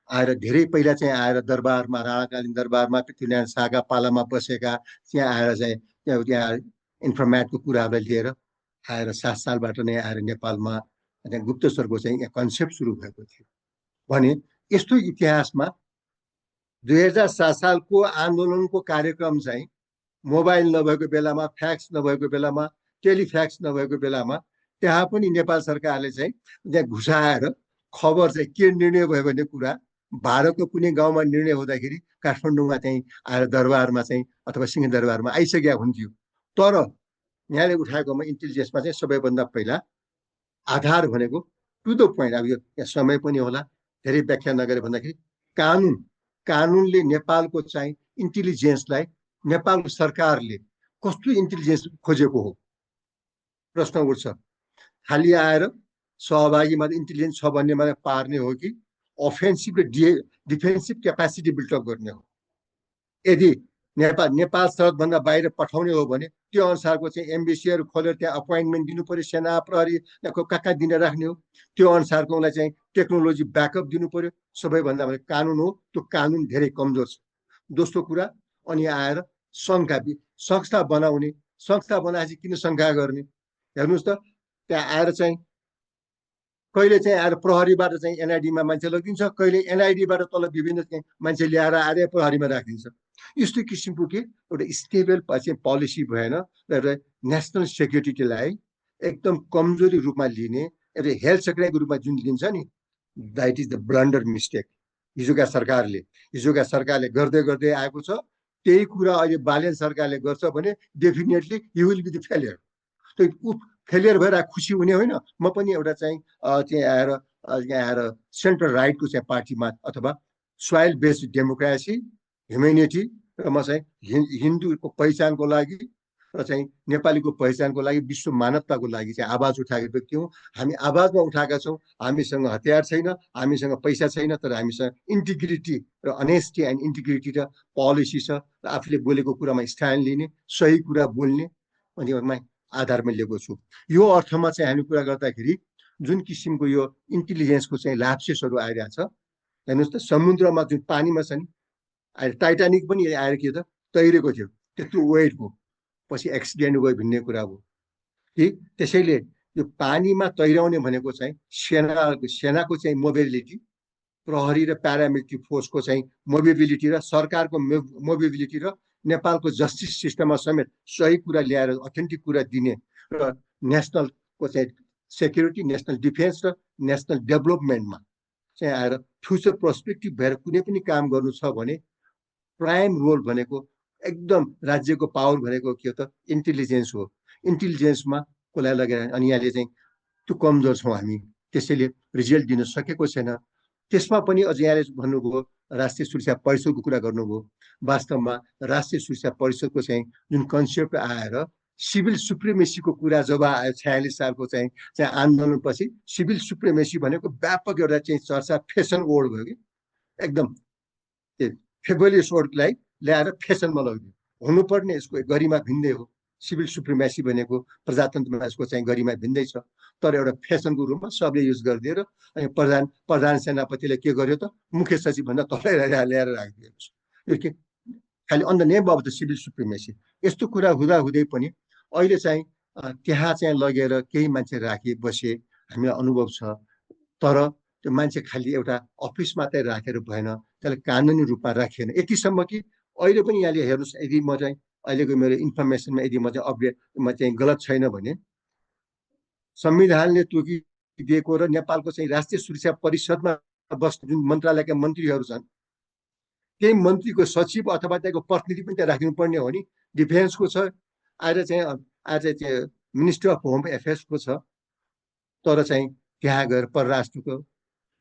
आएर धेरै पहिला चाहिँ आएर दरबारमा, राणाकालीन दरबारमा पृथ्वीनारायण शाहका पालामा बसेका त्यहाँ आएर चाहिँ त्यहाँ इन्फर्मेटको कुराहरूलाई लिएर आएर 7 सालबाट नै आएर नेपालमा गुप्तचरको चाहिँ यहाँ कन्सेप्ट सुरु भएको थियो भने यस्तो इतिहासमा 2007 सालको आन्दोलनको कार्यक्रम चाहिँ मोबाइल नभएको बेलामा, फ्याक्स नभएको बेलामा, टेलिफ्याक्स नभएको बेलामा त्यहाँ पनि नेपाल सरकारले चाहिँ त्यहाँ घुसाएर खबर चाहिँ के निर्णय भयो भन्ने कुरा भारतको कुनै गाउँमा निर्णय हुँदाखेरि काठमाडौँमा चाहिँ आएर दरबारमा चाहिँ अथवा सिंहदरबारमा आइसकेका हुन्थ्यो। तर यहाँले उठाएकोमा इन्टेलिजेन्समा चाहिँ सबैभन्दा पहिला आधार भनेको टु द पोइन्ट, अब यो यहाँ समय पनि होला धेरै व्याख्या नगरे भन्दाखेरि कानुनले नेपालको चाहिँ इन्टेलिजेन्सलाई नेपाल सरकारले कस्तो इन्टेलिजेन्स खोजेको हो प्रश्न उठ्छ। खालि आएर सहभागीमा इन्टेलिजेन्स छ भन्ने मात्रै पार्ने हो कि अफेन्सिभ र डिफेन्सिभ क्यापासिटी बिल्डअप गर्ने हो? यदि नेपाल सरहदभन्दा बाहिर पठाउने हो भने त्यो अनुसारको चाहिँ एम्बेसीहरू खोलेर त्यहाँ अपोइन्टमेन्ट दिनु पर्यो, सेना प्रहरी कहाँ दिन राख्ने हो, त्यो अनुसारको उनलाई चाहिँ टेक्नोलोजी ब्याकअप दिनु पर्यो। सबैभन्दा भने कानुन हो, त्यो कानुन धेरै कमजोर छ। दोस्रो कुरा, अनि आएर संस्था बनाउने, संस्था बनाएपछि किन शङ्का गर्ने? हेर्नुहोस् त, त्यहाँ आएर चाहिँ कहिले चाहिँ आएर प्रहरीबाट चाहिँ एनआइडीमा मान्छे लगिदिन्छ, कहिले एनआइडीबाट तल विभिन्न चाहिँ मान्छे ल्याएर आएर प्रहरीमा राखिदिन्छ। यस्तो किसिमको के एउटा स्टेबल चाहिँ पोलिसी भएन र नेसनल सेक्युरिटीलाई एकदम कमजोरी रूपमा लिने, एउटा हेल्थ सेक्युरिटीको रूपमा जुन लिन्छ नि, that is the blunder mistake हिजोका सरकारले गर्दै गर्दै आएको छ। त्यही कुरा अहिले बालेन सरकारले गर्छ भने definitely you will be the failure. त्यो फेलियर भएर खुसी हुने होइन। म पनि एउटा चाहिँ यहाँ आएर सेन्ट्रल राइटको चाहिँ पार्टीमा अथवा सोइल बेस्ड डेमोक्रेसी, ह्युमेनिटी र म चाहिँ हिन्दूको पहिचानको लागि र चाहिँ नेपालीको पहिचानको लागि, विश्व मानवताको लागि चाहिँ आवाज उठाएको व्यक्ति हौँ। हामी आवाजमा उठाएका छौँ। हामीसँग हतियार छैन, हामीसँग पैसा छैन, तर हामीसँग इन्टिग्रिटी र अनेस्टी एन्ड इन्टिग्रिटी र पोलिसी छ र आफूले बोलेको कुरामा स्ट्यान्ड लिने, सही कुरा बोल्ने अनि आधारमा लिएको छु। यो अर्थमा चाहिँ हामी कुरा गर्दाखेरि जुन किसिमको यो इन्टेलिजेन्सको चाहिँ ल्याप्सेसहरू आइरहेछ, हेर्नुहोस् त, समुद्रमा जुन पानीमा छ नि, अहिले टाइटानिक पनि आएर के त तैरेको थियो, त्यत्रो वेटको पछि एक्सिडेन्ट गयो भन्ने कुरा हो कि। त्यसैले यो पानीमा तैराउने भनेको चाहिँ सेनाको चाहिँ मोबिलिटी, प्रहरी र प्यारामिलिट्री फोर्सको चाहिँ मोबिलिटी र सरकारको मोबिलिटी र नेपालको जस्टिस सिस्टममा समेत सही कुरा ल्याएर अथेन्टिक कुरा दिने र नेसनलको चाहिँ सेक्युरिटी, नेसनल डिफेन्स र नेसनल डेभलपमेन्टमा चाहिँ आएर फ्युचर पर्सपेक्टिभ भएर कुनै पनि काम गर्नु छ भने प्राइम रोल भनेको एकदम राज्यको पावर भनेको के हो त इन्टेलिजेन्स हो। इन्टेलिजेन्समा कसलाई लगेर अनि यहाँले चाहिँ त्यो कमजोर छौँ हामी, त्यसैले रिजल्ट दिन सकेको छैन। त्यसमा पनि अझ यहाँले भन्नुभयो राष्ट्रिय सुरक्षा परिषदको कुरा गर्नुभयो। वास्तवमा राष्ट्रिय सुरक्षा परिषदको चाहिँ जुन कन्सेप्ट आएर सिभिल सुप्रिमेसीको कुरा जब आयो 46 सालको चाहिँ आन्दोलनपछि, सिभिल सुप्रिमेसी भनेको व्यापक एउटा चाहिँ चर्चा, फेसन वर्ड भयो कि एकदम फेबुलियस वर्डलाई ल्याएर फेसनमा लगिदियो। हुनुपर्ने यसको गरिमा भिन्दै हो। सिभिल सुप्रिमेसी भनेको प्रजातन्त्रमा यसको चाहिँ गरिमा भिन्दै छ, तर एउटा फेसनको रूपमा सबले युज गरिदिएर अनि प्रधान सेनापतिले के गर्यो त मुख्य सचिव भन्दा तलै ल्याएर राखिदिएको छ। यो के खालि on the name of the civil सुप्रिमेसी। यस्तो कुरा हुँदा हुँदै पनि अहिले चाहिँ त्यहाँ चाहिँ लगेर केही मान्छे राखी बसे हामीलाई अनुभव छ, तर त्यो मान्छे खालि एउटा अफिस मात्रै राखेर भएन, त्यसलाई कानुनी रूपमा राखिएन। यतिसम्म कि अहिले पनि यहाँले हेर्नुहोस्, यदि म चाहिँ अहिलेको मेरो इन्फर्मेसनमा यदि म चाहिँ अपडेट म चाहिँ गलत छैन भने संविधानले तोकिदिएको र नेपालको चाहिँ राष्ट्रिय सुरक्षा परिषदमा बस्ने जुन मन्त्रालयका मन्त्रीहरू छन् त्यही मन्त्रीको सचिव अथवा त्यहाँको प्रतिनिधि पनि त्यहाँ राखिनु पर्ने हो नि। डिफेन्सको छ, आज चाहिँ मिनिस्टर अफ होम एफेयर्सको छ, तर चाहिँ त्यहाँ गएर परराष्ट्रको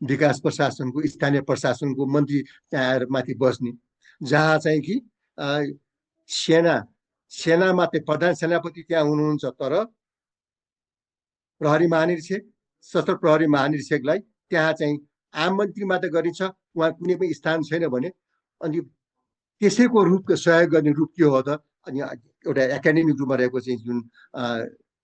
विकास प्रशासनको स्थानीय प्रशासनको मन्त्री त्यहाँ आएर माथि बस्ने, जहाँ चाहिँ कि सेनामा चाहिँ प्रधान सेनापति त्यहाँ हुनुहुन्छ, तर प्रहरी महानिरीक्षक सशस्त्र प्रहरी महानिरीक्षकलाई त्यहाँ चाहिँ आम मन्त्री मात्र गरिन्छ, उहाँ कुनै पनि स्थान छैन भने अनि त्यसैको रूपको सहयोग गर्ने रूप के हो त? अनि एउटा एकाडेमिक रूपमा रहेको चाहिँ जुन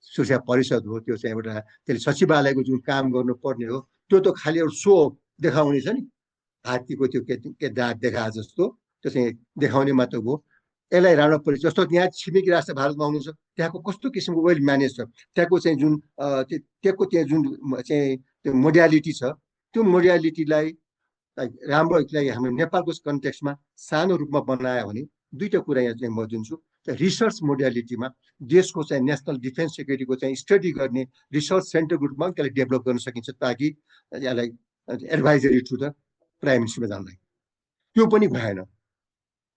सुरक्षा परिषद हो त्यो चाहिँ एउटा त्यसले सचिवालयको जुन काम गर्नुपर्ने हो त्यो त खालि एउटा सो देखाउने छ नि, हात्तीको त्यो के दाँत देखाए जस्तो त्यो चाहिँ देखाउने मात्र हो। यसलाई राख्नु पर्यो। जस्तो यहाँ छिमेकी राष्ट्र भारतमा आउनु छ, त्यहाँको कस्तो किसिमको वेल म्यानेज छ, त्यहाँको चाहिँ जुन त्यहाँको त्यहाँ जुन चाहिँ त्यो मोडालिटी छ त्यो मोडालिटीलाई राम्रो हाम्रो नेपालको कन्टेक्स्टमा सानो रूपमा बनायो भने दुईटा कुरा यहाँ चाहिँ म दिन्छु। रिसर्च मोडालिटीमा देशको चाहिँ नेसनल डिफेन्स सेक्युरिटीको चाहिँ स्टडी गर्ने रिसर्च सेन्टरको रूपमा त्यसलाई डेभलप गर्न सकिन्छ, ताकि यसलाई एडभाइजरी टु द प्राइम मिनिस्टरमा जानलाई। त्यो पनि भएन,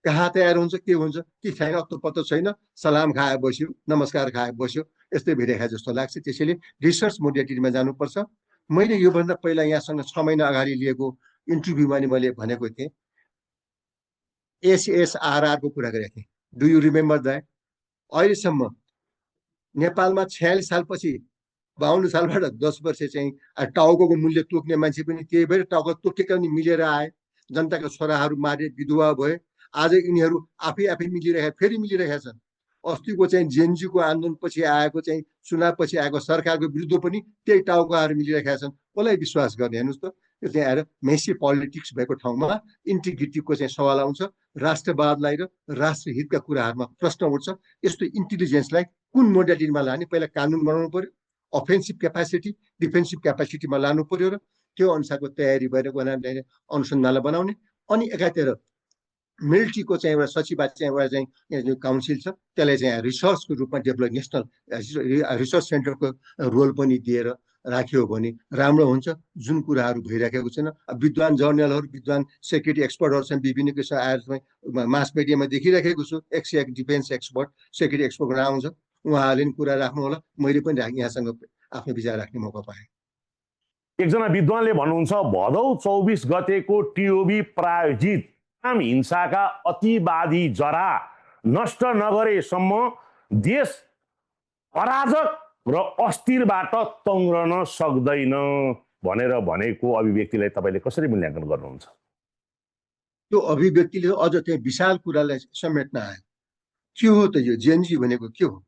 कहाँ तयार हुन्छ के हुन्छ के छैन अत्तो पत्तो छैन, सलाम खाए बस्यो, नमस्कार खाए बस्यो, यस्तै भइरहेको जस्तो लाग्छ। त्यसैले रिसर्च मोडालिटीमा जानुपर्छ। मैले योभन्दा पहिला यहाँसँग 6 महिना अगाडि लिएको इन्टरभ्यूमा नि मैले भनेको थिएँ, एसएसआरआरको कुरा गरेको थिएँ। Do you remember that? अहिलेसम्म नेपालमा 46 सालपछि 52 सालबाट 10 वर्ष चाहिँ टाउको मूल्य तोक्ने मान्छे पनि त्यही भएर टाउको तोकेका पनि मिलेर आए, जनताका छोराहरू मारे, विधवा भए, आज यिनीहरू आफै मिलिरहेका फेरि मिलिरहेका छन्। अस्तिको चाहिँ जेएनजीको आन्दोलनपछि आएको चाहिँ चुनावपछि आएको सरकारको विरुद्ध पनि त्यही टाउकाहरू मिलिरहेका छन्। कसलाई विश्वास गर्ने? हेर्नुहोस् त, यो चाहिँ आएर मेसी पोलिटिक्स भएको ठाउँमा इन्टिग्रिटीको चाहिँ सवाल आउँछ, राष्ट्रवादलाई र राष्ट्रहितका कुराहरूमा प्रश्न उठ्छ। यस्तो इन्टेलिजेन्सलाई कुन मोडालिटीमा लाने? पहिला कानुन बनाउनु पर्यो, अफेन्सिभ क्यापासिटी डिफेन्सिभ क्यापासिटीमा लानु पर्यो र त्यो अनुसारको तयारी भएर अनुसन्धानलाई बनाउने। अनि एकातिर मिलिट्रीको चाहिँ एउटा सचिवालय चाहिँ एउटा चाहिँ काउन्सिल छ, त्यसलाई चाहिँ रिसर्चको रूपमा डेभलप नेसनल रिसर्च सेन्टरको रोल पनि दिएर राख्यो भने राम्रो हुन्छ। जुन कुराहरू भइराखेको छैन, विद्वान जर्नलहरू विद्वान सेक्युरिटी एक्सपर्टहरू छन्, विभिन्न किसिम आएर मास मिडियामा देखिराखेको छु, डिफेन्स एक्सपर्ट सेक्युरिटी एक्सपर्टको नाम हुन्छ, उहाँहरूले पनि कुरा राख्नु होला। मैले पनि यहाँसँग आफ्नो विचार राख्ने मौका पाएँ। एकजना विद्वानले भन्नुहुन्छ भदौ 24 गतेको टिओबी प्रायोजित हिंसाका अतिवादी जरा नष्ट नगरेसम्म देश अराजक र अस्थिरबाट तङ्ग्रन सक्दैन भनेर भनेको अभिव्यक्तिलाई तपाईँले कसरी मूल्याङ्कन गर्नुहुन्छ? त्यो अभिव्यक्तिले अझ त्यो विशाल कुरालाई समेट्न आयो। के हो त यो जेएनजी भनेको? के हो?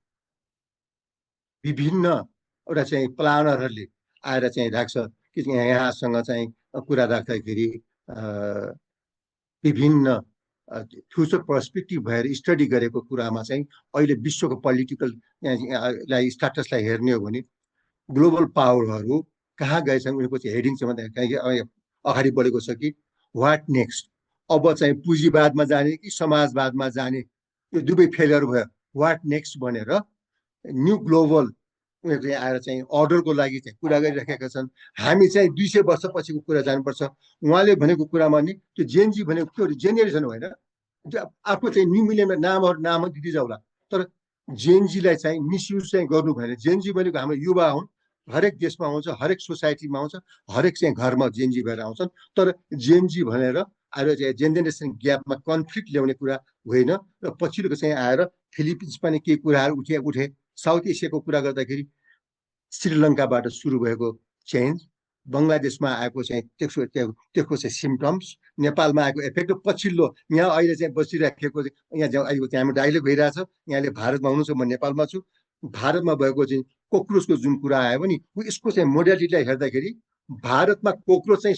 विभिन्न एउटा चाहिँ प्लानरहरूले आएर चाहिँ राख्छ कि यहाँसँग चाहिँ कुरा राख्दाखेरि विभिन्न फ्युचर पर्सपेक्टिभ भएर स्टडी गरेको कुरामा चाहिँ अहिले विश्वको पोलिटिकल स्ट्याटसलाई हेर्ने हो भने ग्लोबल पावरहरू कहाँ गएछन्, उनीहरूको चाहिँ हेडिङ चाहिँ भन्दा अगाडि बढेको छ कि वाट नेक्स्ट, अब चाहिँ पुँजीवादमा जाने कि समाजवादमा जाने, यो दुवै फेलियर भयो। वाट नेक्स्ट भनेर न्यू ग्लोबल उनीहरू आएर चाहिँ अर्डरको लागि चाहिँ कुरा गरिराखेका छन्। हामी चाहिँ 200 वर्षपछिको कुरा जानुपर्छ। उहाँले भनेको कुरामा नि त्यो जेएनजी भनेको के हो? जेनेरेसन होइन, अर्को चाहिँ न्यू मिलियनमा नाम दिँदै जाउला, तर जेएनजीलाई चाहिँ मिसयुज चाहिँ गर्नु भएन। जेएनजी भनेको हाम्रो युवा हुन्, हरेक देशमा आउँछ, हरेक सोसाइटीमा आउँछ, हरेक चाहिँ घरमा जेएनजी भएर आउँछन्। तर जेएनजी भनेर आएर चाहिँ जेनेरेसन ग्यापमा कन्फ्लिक्ट ल्याउने कुरा होइन। र पछिल्लो चाहिँ आएर फिलिपिन्समा नि केही कुराहरू उठे, साउथ एसियाको कुरा गर्दाखेरि श्रीलङ्काबाट सुरु भएको चेन्ज, बङ्गलादेशमा आएको चाहिँ त्यसको चाहिँ सिम्टम्स, नेपालमा आएको इफेक्ट र पछिल्लो यहाँ अहिले चाहिँ बसिराखेको यहाँ त्यहाँबाट अहिले गइरहेछ, यहाँले भारतमा हुनुहुन्छ, म नेपालमा छु, भारतमा भएको चाहिँ कोक्रोचको जुन कुरा आयो भने यसको चाहिँ मोडालिटीलाई हेर्दाखेरि भारतमा कोक्रोच चाहिँ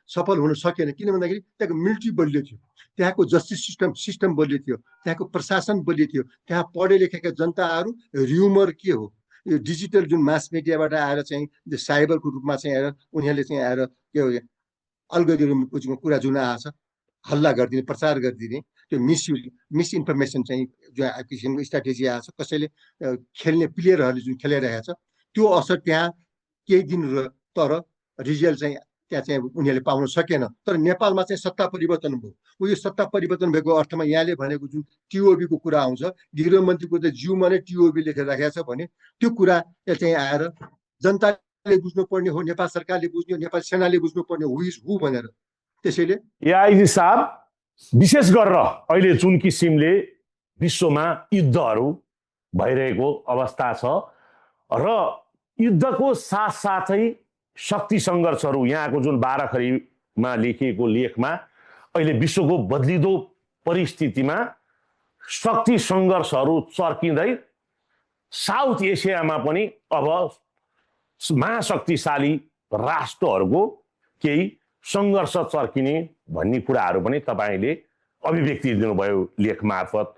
सफल हुन सकेन। किन भन्दाखेरि त्यहाँको मिलिट्री बलियो थियो, त्यहाँको जस्टिस सिस्टम बलियो थियो, त्यहाँको प्रशासन बलियो थियो, त्यहाँ पढे लेखेका जनताहरू र्युमर के हो यो डिजिटल जुन मास मिडियाबाट आएर चाहिँ साइबरको रूपमा चाहिँ आएर उनीहरूले चाहिँ आएर के हो अल्गोरिदमको कुरा जुन आएछ हल्ला गरिदिने प्रचार गरिदिने त्यो मिसइन्फर्मेसन चाहिँ जो किसिमको स्ट्राटेजी आएछ, कसैले खेल्ने प्लेयरहरूले जुन खेलिरहेको छ त्यो असर त्यहाँ केही दिन तर रिजल्ट चाहिँ त्यहाँ चाहिँ उनीहरूले पाउन सकेन। तर नेपालमा चाहिँ सत्ता परिवर्तन भयो। यो सत्ता परिवर्तन भएको अर्थमा यहाँले भनेको जुन टिओबीको कुरा आउँछ, गृहमन्त्रीको त जिउमा नै टिओबी लेखेर राखेको छ भने त्यो कुरा चाहिँ आएर जनताले बुझ्नुपर्ने हो, नेपाल सरकारले बुझ्ने हो, नेपाल सेनाले बुझ्नुपर्ने हो इज हु भनेर। त्यसैले एआइजी साहब, विशेष गरेर अहिले जुन किसिमले विश्वमा युद्धहरू भइरहेको अवस्था छ र युद्धको साथसाथै शक्ति सङ्घर्षहरू, यहाँको जुन 12 खरीमा लेखिएको लेखमा अहिले विश्वको बदलिदो परिस्थितिमा शक्ति सङ्घर्षहरू चर्किँदै साउथ एसियामा पनि अब महाशक्तिशाली राष्ट्रहरूको केही सङ्घर्ष चर्किने भन्ने कुराहरू पनि तपाईँले अभिव्यक्ति दिनुभयो लेख मार्फत।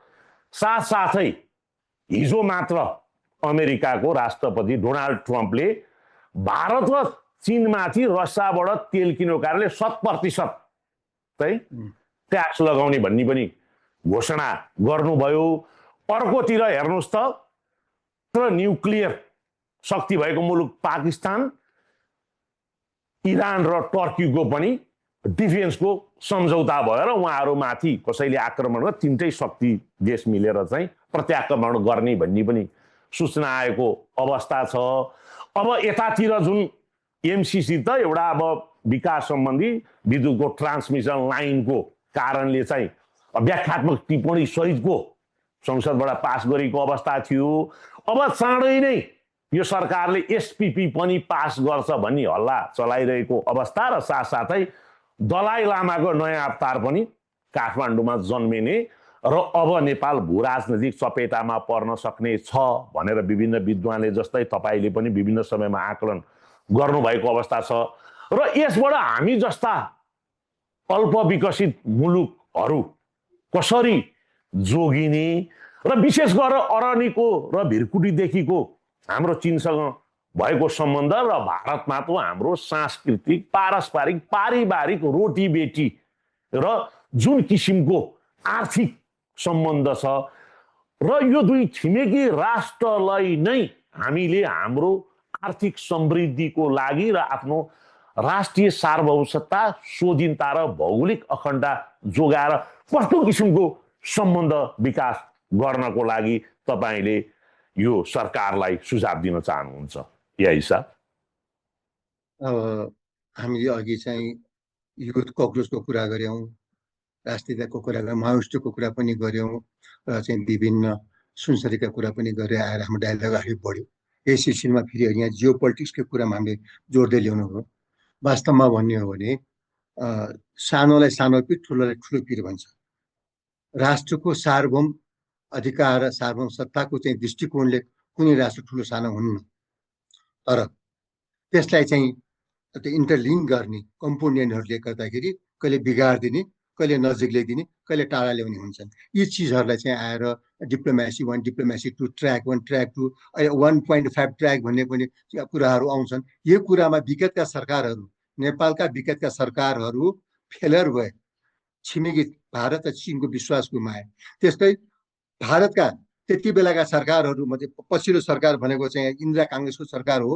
साथसाथै हिजो मात्र अमेरिकाको राष्ट्रपति डोनाल्ड ट्रम्पले भारत र चीनमाथि रसियाबाट तेल किन्नुको कारणले 100% चाहिँ ट्याक्स लगाउने भन्ने पनि घोषणा गर्नुभयो। अर्कोतिर हेर्नुहोस् त न्युक्लियर शक्ति भएको मुलुक पाकिस्तान, इरान र टर्कीको पनि डिफेन्सको सम्झौता भएर उहाँहरूमाथि कसैले आक्रमण र तिनटै शक्ति देश मिलेर चाहिँ प्रत्याक्रमण गर्ने भन्ने पनि सूचना आएको अवस्था छ। अब यतातिर जुन एमसिसी त एउटा अब विकास सम्बन्धी विद्युतको ट्रान्समिसन लाइनको कारणले चाहिँ व्याख्यात्मक टिप्पणी सहितको संसदबाट पास गरेको अवस्था थियो। अब चाँडै नै यो सरकारले एसपिपी पनि पास गर्छ भन्ने हल्ला चलाइरहेको अवस्था र साथसाथै दलाई लामाको नयाँ अवतार पनि काठमाडौँमा जन्मिने र अब नेपाल भूराजनैतिक चपेटामा पर्न सक्ने छ भनेर विभिन्न विद्वानले जस्तै तपाईँले पनि विभिन्न समयमा आकलन गर्नुभएको अवस्था छ। र यसबाट हामी जस्ता अल्प विकसित मुलुकहरू कसरी जोगिने र विशेष गरेर अरनिको र भिरकुटीदेखिको हाम्रो चीनसँग भएको सम्बन्ध र भारतमा त हाम्रो सांस्कृतिक पारस्परिक पारिवारिक रोटीबेटी र जुन किसिमको आर्थिक सम्बन्ध छ र यो दुई छिमेकी राष्ट्रलाई नै हामीले हाम्रो आर्थिक समृद्धिको लागि र आफ्नो राष्ट्रिय सार्वभौमता, स्वाधीनता र भौगोलिक अखण्डता जोगाएर कस्तो किसिमको सम्बन्ध विकास गर्नको लागि तपाईँले यो सरकारलाई सुझाव दिन चाहनुहुन्छ? यही साहब, हामीले अघि चाहिँ युथ कक्रोचको कुरा गऱ्यौँ, राष्ट्रियताको कुरा गऱ्यौँ, माओइस्टको कुरा पनि गऱ्यौँ र चाहिँ विभिन्न सुनसरीका कुरा पनि गरेर आएर हाम्रो डायलग अगाडि बढ्यो। यही सिलसिलामा फेरि यहाँ जियो पोलिटिक्सको कुरामा हामीले जोड्दै ल्याउनु हो। वास्तवमा भन्ने हो भने सानोलाई सानो पिर, ठुलोलाई ठुलो पिर भन्छ। राष्ट्रको सार्वभौम अधिकार र सार्वभौम सत्ताको चाहिँ दृष्टिकोणले कुनै राष्ट्र ठुलो सानो हुन्न, तर त्यसलाई चाहिँ त्यो इन्टरलिङ्क गर्ने कम्पोनेन्टहरूले गर्दाखेरि कहिले बिगारिदिने, कहिले नजिक ल्याइदिने, कहिले टाढा ल्याउने हुन्छन्। यी चिजहरूलाई चाहिँ आएर डिप्लोमेसी 1, डिप्लोमेसी 2, ट्र्याक 1, ट्र्याक 2, अहिले 1.5 ट्र्याक भन्ने पनि कुराहरू आउँछन्। यो कुरामा विगतका सरकारहरू, नेपालका विगतका सरकारहरू फेलर भए, छिमेकी भारत र चीनको विश्वास गुमाए। त्यस्तै भारतका त्यति बेलाका सरकारहरू मध्ये पछिल्लो सरकार भनेको चाहिँ इन्दिरा काङ्ग्रेसको सरकार हो,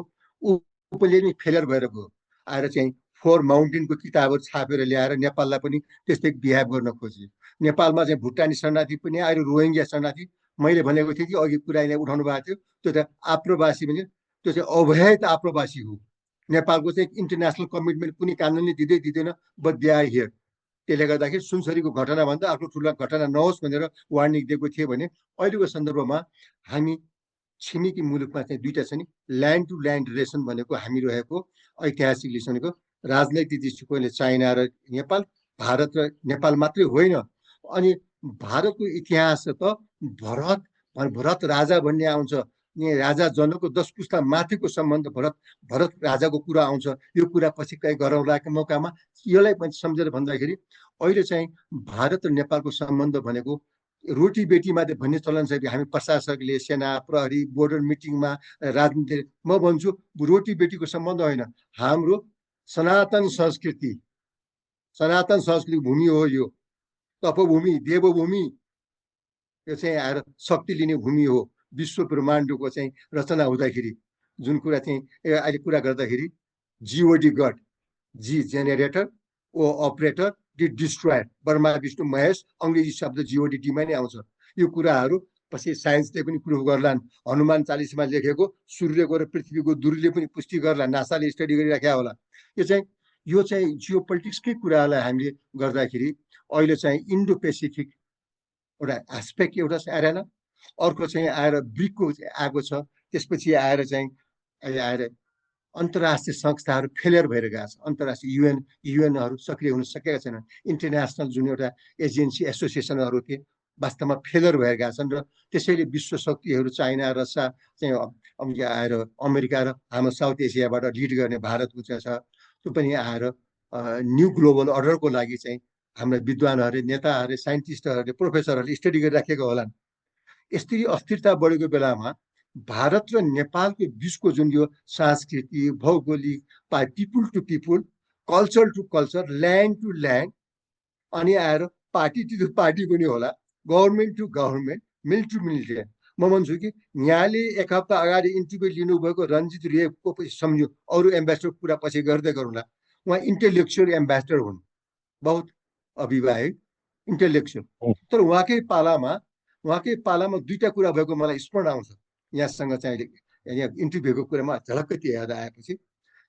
उसले नि फेलर भएर गयो। आएर चाहिँ 4 माउन्टेनको किताबहरू छापेर ल्याएर नेपाललाई पनि त्यस्तै बिहेभ गर्न खोजे। नेपालमा चाहिँ भुटानी शरणार्थी पनि आएर रोहिङ्ग्या शरणार्थी, मैले भनेको थिएँ कि अघि कुरा यहाँ उठाउनु भएको थियो, त्यो त आप्रवासी भने त्यो चाहिँ अवैध आप्रवासी हो। नेपालको चाहिँ इन्टरनेसनल कमिटमेन्ट कुनै कानुनले दिँदैन, बट दे आर हियर। त्यसले गर्दाखेरि सुनसरीको घटना भन्दा अर्को ठुलो घटना नहोस् भनेर वार्निङ दिएको थिएँ भने अहिलेको सन्दर्भमा हामी छिमेकी मुलुकमा चाहिँ दुईटा छ नि, ल्यान्ड टु ल्यान्ड रिलेसन भनेको हामी रहेको ऐतिहासिक रिलेसन भनेको राजनैतिक दृष्टिकोणले चाइना र नेपाल, भारत र नेपाल मात्रै होइन। अनि भारतको इतिहास त भरत राजा भन्ने आउँछ, यहाँ राजा जनकको 10 पुस्ता माथिको सम्बन्ध भरत राजाको कुरा आउँछ। यो कुरा पछि कहीँ गरौँलाको मौकामा यसलाई पनि सम्झेर भन्दाखेरि अहिले चाहिँ भारत र नेपालको सम्बन्ध भनेको रोटी बेटीमा भन्ने चलन छ कि हामी प्रशासकले, सेना, प्रहरी, बोर्डर मिटिङमा, राजनीति, म भन्छु रोटी बेटीको सम्बन्ध होइन, हाम्रो सनातन संस्कृति भूमि हो यो। तपभूमि, देवभूमि, यो चाहिँ आएर शक्ति लिने भूमि हो। विश्व ब्रह्माण्डको चाहिँ रचना हुँदाखेरि जुन कुरा चाहिँ अहिले कुरा गर्दाखेरि जीओडी गड, जी जेनेरेटर, ओ operator, D destroyer, Brahma Vishnu Mahesh, अङ्ग्रेजी शब्द जीओडी डीमा नै आउँछ। यो कुराहरू पछि साइन्सले पनि प्रुफ गर्लान्। हनुमान चालिसमा लेखेको सूर्यको र पृथ्वीको दूरीले पनि पुष्टि गर्ला, नासाले स्टडी गरिराखेको होला। यो चाहिँ जियो पोलिटिक्सकै कुरालाई हामीले गर्दाखेरि अहिले चाहिँ इन्डो पेसिफिक एउटा एस्पेक्ट एउटा आएन, अर्को चाहिँ आएर ब्रिकको आएको छ, त्यसपछि आएर चाहिँ आएर अन्तर्राष्ट्रिय संस्थाहरू फेलियर भएर गएको छ। अन्तर्राष्ट्रिय युएनहरू सक्रिय हुन सकेका छैनन्। इन्टरनेसनल जुन एउटा एजेन्सी एसोसिएसनहरू थिए वास्तवमा फेलियर भएर गएका छन्। र त्यसैले विश्व शक्तिहरू चाइना, रसिया चाहिँ आएर अमेरिका र हाम्रो साउथ एसियाबाट लिड गर्ने भारतको चाहिँ छ, त्यो पनि आएर न्यू ग्लोबल अर्डरको लागि चाहिँ हाम्रा विद्वानहरूले, नेताहरूले, साइन्टिस्टहरूले, प्रोफेसरहरूले स्टडी गरिराखेका होलान्। यस्तै अस्थिरता बढेको बेलामा भारत र नेपालको बिचको जुन यो संस्कृति, भौगोलिक, people to people, culture to culture, land to land, अनि आएर पार्टी टु पार्टी पनि होला, government to government, mil to military. म भन्छु कि यहाँले एक हप्ता अगाडि इन्टरभ्यू लिनुभएको रञ्जित रेवको पछि सम्झ्यो, अरू एम्बेसडर कुरा पछि गर्दै गरौँला। उहाँ इन्टेलेक्चुअल एम्बेसडर हुन्, बहुत अभिभावक इन्टेलेक्चुअल। तर उहाँकै पालामा दुईटा कुरा भएको मलाई स्मरण आउँछ। यहाँसँग चाहिँ यहाँ इन्टरभ्यूको कुरामा झलक्कै त्यो याद आएपछि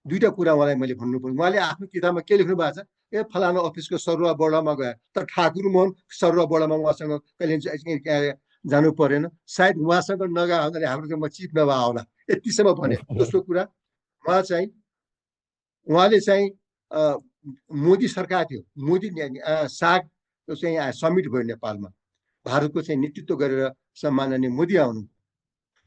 दुईटा कुरा उहाँलाई मैले भन्नु पर्यो। उहाँले आफ्नो किताबमा के लेख्नु भएको छ, फलाना अफिसको सरुवा बडामा गए, तर ठाकुर मोहन सरुवा बडामा उहाँसँग कहिले जानु परेन, सायद उहाँसँग नगए भने हाम्रो चाहिँ म चिप नभए होला, यतिसम्म भने। दोस्रो कुरा, उहाँले चाहिँ मोदी सरकार थियो, मोदी साग चाहिँ समिट भयो नेपालमा, भारतको चाहिँ नेतृत्व गरेर सम्माननीय मोदी आउनु।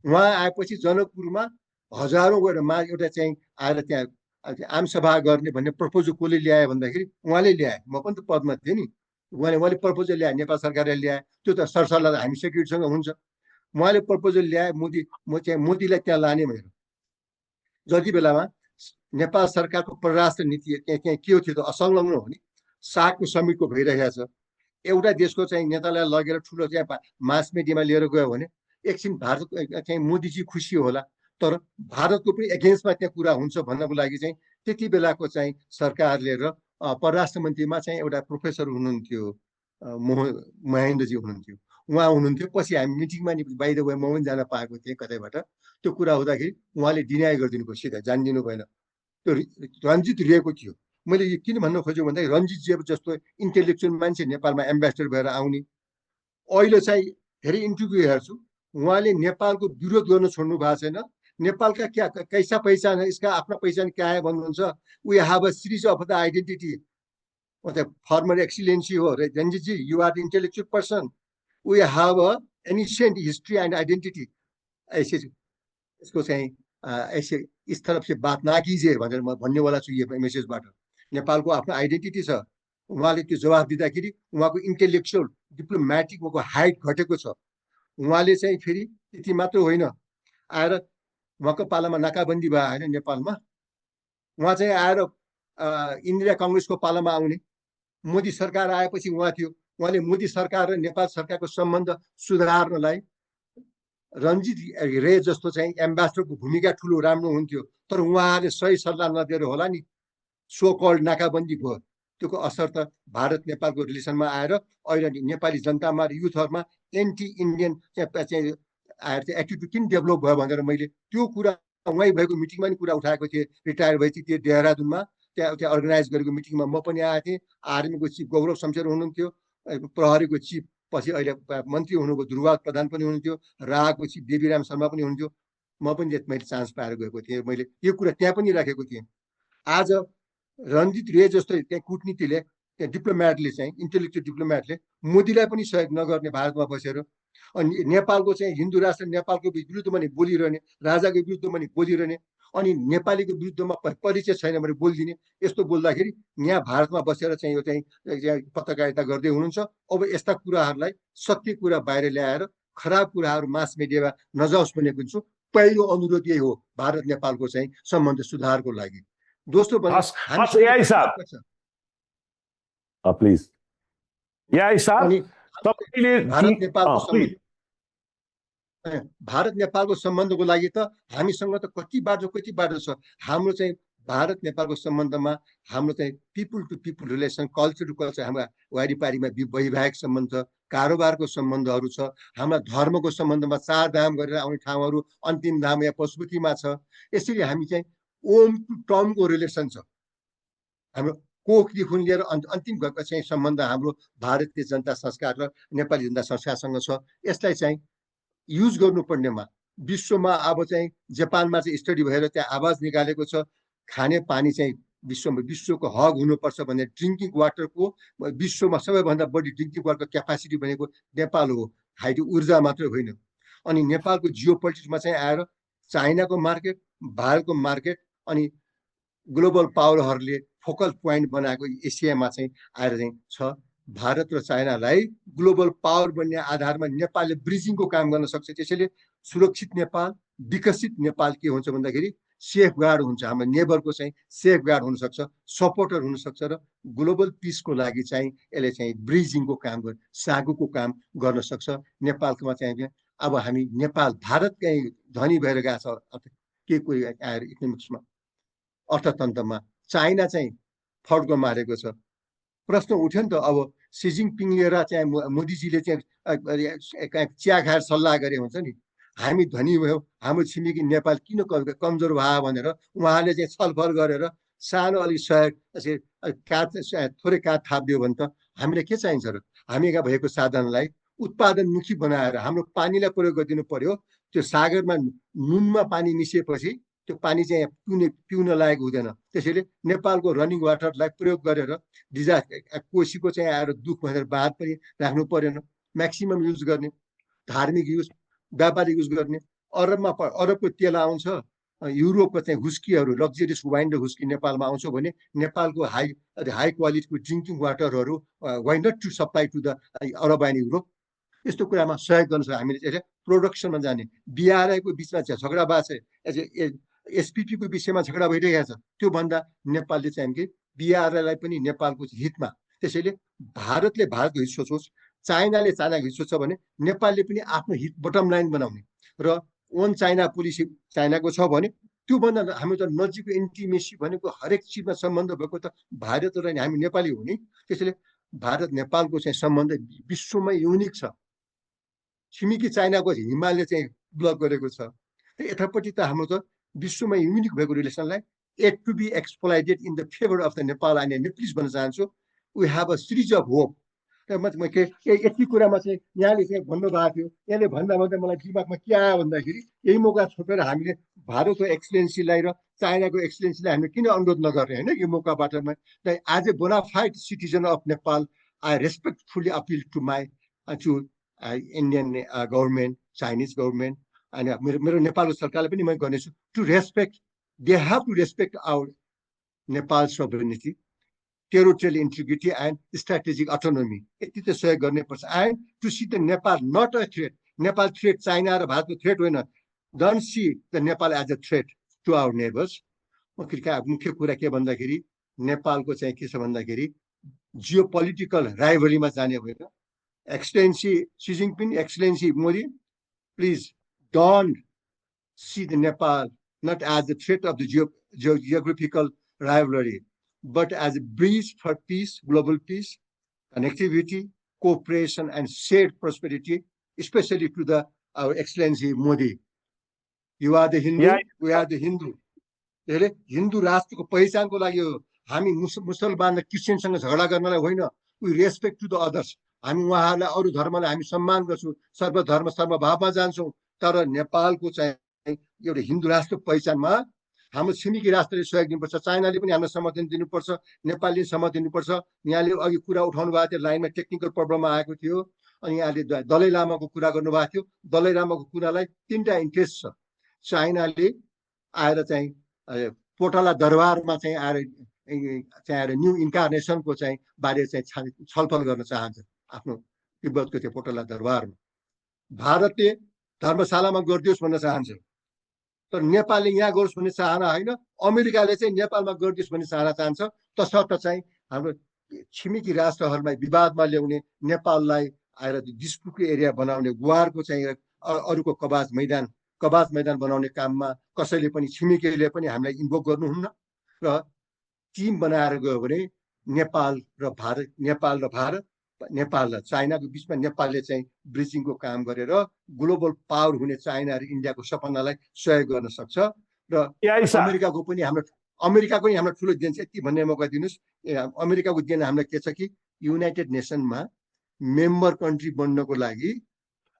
उहाँ आएपछि जनकपुरमा हजारौँ गएर एउटा चाहिँ आएर त्यहाँ आमसभा गर्ने भन्ने प्रपोजल कसले ल्यायो भन्दाखेरि उहाँले ल्याए। म पनि त पदमा थिएँ नि। उहाँले प्रपोजल ल्याए, नेपाल सरकारले ल्याए, त्यो त सरसल्लाह हामी सेक्युरिटीसँग हुन्छ। उहाँले प्रपोजल ल्याए, मोदीलाई त्यहाँ लाने भनेर। जति बेलामा नेपाल सरकारको परराष्ट्र नीति त्यहाँ के हो त्यो त असंलग्न हो नि, सागको समिटको भइरहेको छ। एउटा देशको चाहिँ नेतालाई लगेर ठुलो चाहिँ मास मिडियामा लिएर गयो भने एकछिन भारतको चाहिँ मोदीजी खुसी होला, तर भारतको पनि एगेन्स्टमा त्यहाँ कुरा हुन्छ भन्नको लागि चाहिँ त्यति बेलाको चाहिँ सरकारले र परराष्ट्र मन्त्रीमा चाहिँ एउटा प्रोफेसर हुनुहुन्थ्यो, महेन्द्रजी हुनुहुन्थ्यो, उहाँ हुनुहुन्थ्यो। पछि हामी मिटिङमा नि बाहिर गए, म पनि जान पाएको थिएँ कतैबाट। त्यो कुरा हुँदाखेरि उहाँले डिनाइ गरिदिनु भयो, सिधा जानिदिनु भएन। त्यो रञ्जित रेको थियो। मैले यो किन भन्न खोजेँ भन्दाखेरि रञ्जित जे जस्तो इन्टेलेक्चुअल मान्छे नेपालमा एम्बेसडर भएर आउने। अहिले चाहिँ धेरै इन्टरभ्यू हेर्छु, उहाँले नेपालको विरोध गर्न छोड्नु भएको छैन। नेपालका क्या कैसा पहिचान है, इसका आफ्ना पहिचान क्या है भन्नुहुन्छ। We have a series of the identity, मतलब फर्मर एक्सिलेन्सी हो Ranjitji, you are the intellectual person. We have a ancient history and identity. ऐसे इसको चाहिँ ऐसे इस तरफ से बात ना कीजिए भनेर म भन्नेवाला छु यो मेसेजबाट। नेपालको आफ्नो आइडेन्टिटी छ। उहाँले त्यो जवाफ दिँदाखेरि उहाँको इन्टेलेक्चुअल डिप्लोमेटिक उहाँको हाइट घटेको छ। उहाँले चाहिँ फेरि त्यति मात्र होइन, आएर उहाँको पालामा नाकाबन्दी भयो होइन नेपालमा, उहाँ चाहिँ आएर इन्दिरा कङ्ग्रेसको पालामा आउने। मोदी सरकार आएपछि उहाँ थियो, उहाँले मोदी सरकार र नेपाल सरकारको सम्बन्ध सुधार्नलाई रञ्जित रे जस्तो चाहिँ एम्बेसडरको भूमिका ठुलो राम्रो हुन्थ्यो। तर उहाँले सही सल्लाह नदिएर होला नि सो कल्ड नाकाबन्दी भयो। त्योको असर त भारत नेपालको रिलेसनमा आएर अहिले नेपाली जनतामा र युथहरूमा एन्टी इन्डियन चाहिँ आएर चाहिँ एटिट्युड किन डेभलप भयो भनेर मैले त्यो कुरा उहाँ भएको मिटिङमा नि कुरा उठाएको थिएँ। रिटायर भएपछि त्यो देहरादुनमा त्यहाँ अर्गनाइज गरेको मिटिङमा म पनि आएको थिएँ। आर्मीको चिफ गौरव शमशेर हुनुहुन्थ्यो, प्रहरीको चिफ पछि अहिले मन्त्री हुनुभयो ध्रुवराज प्रधान पनि हुनुहुन्थ्यो, राको चिफ देवीराम शर्मा पनि हुनुहुन्थ्यो। म पनि मैले चान्स पाएर गएको थिएँ। मैले यो कुरा त्यहाँ पनि राखेको थिएँ। आज रञ्जित रे जस्तो त्यहाँ कुटनीतिले त्यहाँ डिप्लोमेटले चाहिँ इन्टेलेक्चुअल डिप्लोमेटले मोदीलाई पनि सहयोग नगर्ने भारतमा बसेर, अनि नेपालको चाहिँ हिन्दू राष्ट्र नेपालको विरुद्धमा नि बोलिरहने, राजाको विरुद्धमा नि बोलिरहने, अनि नेपालीको विरुद्धमा परिचय छैन भने बोलिदिने, यस्तो बोल्दाखेरि यहाँ भारतमा बसेर चाहिँ यो चाहिँ पत्रकारिता गर्दै हुनुहुन्छ। अब यस्ता कुराहरूलाई सत्य कुरा बाहिर ल्याएर खराब कुराहरू मास मिडियामा नजाओस् भन्ने भन्छु। पहिलो अनुरोध यही हो भारत नेपालको चाहिँ सम्बन्ध सुधारको लागि। दोस्रो प्लिज भारत नेपालको सम्बन्धको लागि त हामीसँग त कति बाटो छ। हाम्रो चाहिँ भारत नेपालको सम्बन्धमा हाम्रो चाहिँ people to people relation, culture to culture, हाम्रा वारिपारीमा वैवाहिक सम्बन्ध, कारोबारको सम्बन्धहरू छ। हाम्रा धर्मको सम्बन्धमा 4 धाम गरेर आउने ठाउँहरू अन्तिम धाम या पशुपतिमा छ। यसरी हामी चाहिँ ओम टु टर्मको रिलेसन छ। हाम्रो कोखदेखि लिएर अन्तिम चाहिँ सम्बन्ध हाम्रो भारतीय जनता संस्कार र नेपाली जनता संस्कारसँग छ। यसलाई चाहिँ युज गर्नुपर्नेमा विश्वमा अब चाहिँ जापानमा चाहिँ स्टडी भएर त्यहाँ आवाज निकालेको छ, खाने पानी चाहिँ विश्वको हक हुनुपर्छ भन्ने। ड्रिङ्किङ वाटरको विश्वमा सबैभन्दा बढी ड्रिङ्किङ वाटरको क्यापासिटी भनेको नेपाल हो, हाइड्रो ऊर्जा मात्रै होइन। अनि नेपालको जियो पोलिटिक्समा चाहिँ आएर चाइनाको मार्केट, भारतको मार्केट अनि ग्लोबल पावरहरूले फोकल पोइन्ट बनाएको एसियामा चाहिँ आएर चाहिँ छ। भारत र चाइनालाई ग्लोबल पावर बन्ने आधारमा नेपालले ब्रिजिङको काम गर्न सक्छ। त्यसैले सुरक्षित नेपाल, विकसित नेपाल के हुन्छ भन्दाखेरि सेफ गार्ड हुन्छ, हाम्रो नेबरको चाहिँ सेफ गार्ड हुनसक्छ, सपोर्टर हुनसक्छ र ग्लोबल पिसको लागि चाहिँ यसले चाहिँ ब्रिजिङको काम सागुको काम गर्न सक्छ। नेपालमा चाहिँ अब हामी नेपाल भारत कहीँ धनी भएर गएको छ के कोही आएर इकोनोमिक्समा अर्थतन्त्रमा, चाइना चाहिँ फड्को मारेको छ। प्रश्न उठ्यो नि त, अब सी जिनपिङले र चाहिँ मोदीजीले चाहिँ चिया खाएर सल्लाह गरे हुन्छ नि, हामी धनी भयौँ, हाम्रो छिमेकी नेपाल किन कमजोर भयो भनेर उहाँले चाहिँ छलफल गरेर सानो अलिक सहयोग थोरै काठ थापिदियो भने त हामीलाई के चाहिन्छ र? हामीका भएको साधनलाई उत्पादनमुखी बनाएर हाम्रो पानीलाई प्रयोग गरिदिनु पर्यो। त्यो सागरमा नुनमा पानी मिसिएपछि त्यो पानी चाहिँ पिउन लायक हुँदैन। त्यसैले नेपालको रनिङ वाटरलाई प्रयोग गरेर कोसीको चाहिँ आएर दुःख भनेर बाँध पनि राख्नु परेन, म्याक्सिमम युज गर्ने, धार्मिक युज, व्यापारिक युज गर्ने। अरबको तेल आउँछ, युरोपको चाहिँ हुस्कीहरू, लग्जरियस वाइन र हुस्की नेपालमा आउँछ भने नेपालको हाई क्वालिटीको ड्रिङ्किङ वाटरहरू why not to supply to the Arab and Europe. यस्तो कुरामा सहयोग गर्न सक्छ। हामीले चाहिँ प्रोडक्सनमा जाने, बिआरआईको बिचमा चाहिँ झगडा भएको छ, एसपिपीको विषयमा झगडा भइरहेको छ, त्योभन्दा नेपालले चाहिँ कि बिआरआईलाई पनि नेपालको हितमा। त्यसैले भारतले भारतको हित सोचोस्, चाइनाले चाइनाको हित सोच्छ भने नेपालले पनि आफ्नो हित बटम लाइन बनाउने र ओन चाइना पोलिसी चाइनाको छ भने त्योभन्दा हाम्रो त नजिकको इन्टिमेसी भनेको हरेक चिजमा सम्बन्ध भएको त भारत र हामी नेपाली हो नि। त्यसैले भारत नेपालको चाहिँ सम्बन्ध विश्वमा युनिक छ। छिमेकी चाइनाको हिमालले चाहिँ ब्लक गरेको छ। यतापट्टि त हाम्रो त विश्वमा युनिक भएको रिलेसनलाई ought to be exploited in the favour of the Nepal and please भन्न चाहन्छु, we have a series of hope. यति कुरामा चाहिँ यहाँले चाहिँ भन्नुभएको थियो, यहाँले भन्दा मलाई दिमागमा के आयो भन्दाखेरि यही मौका छोपेर हामीले भारतको एक्सलेन्सीलाई र चाइनाको एक्सलेन्सीलाई हामीले किन अनुरोध नगर्ने होइन? यो मौकाबाट as a bona fide citizen of Nepal I respectfully appeal to Indian government, Chinese government अनि मेरो नेपालको सरकारले पनि म गर्नेछु to respect, they have to respect our Nepal sovereignty, territorial integrity and strategic autonomy. यति त सहयोग गर्नैपर्छ। And to see the Nepal not a threat. Nepal threat China र भारतको थ्रेट होइन। Don't see the Nepal as a threat to our neighbours. मुख्य कुरा के भन्दाखेरि नेपालको चाहिँ के छ भन्दाखेरि जियो पोलिटिकल राइभलीमा जाने होइन। Excellency Xi Jinping, excellency Modi, please don't see the Nepal not as the threat of the geographical rivalry, but as a bridge for peace, global peace, connectivity, cooperation, and shared prosperity, especially to our Excellency Modi. You are the Hindu, we are the Hindu. Hindu राष्ट्रको पहिचानको लागि हो। हामी मुसलमान र क्रिस्चियनसँग झगडा गर्नलाई होइन। We respect to the others. हामी उहाँहरूलाई अरू धर्मलाई हामी सम्मान गर्छौँ, सर्वधर्म सर्वभावमा जान्छौँ। तर नेपालको चाहिँ एउटा हिन्दू राष्ट्रको पहिचानमा हाम्रो छिमेकी राष्ट्रले सहयोग दिनुपर्छ, चाइनाले पनि हामीलाई समर्थन दिनुपर्छ, नेपालले समर्थन दिनुपर्छ। यहाँले अघि कुरा उठाउनु भएको थियो, लाइनमा टेक्निकल प्रब्लम आएको थियो, अनि यहाँले दलाई लामाको कुरा गर्नुभएको थियो। दलाई लामाको कुरालाई 3टा इन्ट्रेस्ट छ। चाइनाले आएर चाहिँ पोटला दरबारमा चाहिँ आएर न्यू इन्कार्नेसनको चाहिँ बारे चाहिँ छलफल गर्न चाहन्छ आफ्नो तिब्बतको त्यो पोटला दरबारमा। भारतले धर्मशालामा गरिदियोस् भन्न चाहन्छ, तर नेपालले यहाँ गरोस् भन्ने चाहना होइन। अमेरिकाले चाहिँ नेपालमा गरिदियोस् भन्ने चाहना चाहन्छ। तसर्थ चाहिँ हाम्रो छिमेकी राष्ट्रहरूमा विवादमा ल्याउने, नेपाललाई आएर डिस्प्युट एरिया बनाउने, गुहारको चाहिँ अरूको कवाज मैदान बनाउने काममा कसैले पनि छिमेकीले पनि हामीलाई इन्भोक गर्नुहुन्न। र टिम बनाएर गयो भने नेपाल र चाइनाको बिचमा नेपालले चाहिँ ब्रिजिङको काम गरेर ग्लोबल पावर हुने चाइना र इन्डियाको सपनालाई सहयोग गर्न सक्छ। र अमेरिकाको पनि हाम्रो ठुलो देन छ। यति भन्ने मौका दिनुहोस्, अमेरिकाको देन हामीलाई के छ कि युनाइटेड नेसनमा मेम्बर कन्ट्री बन्नको लागि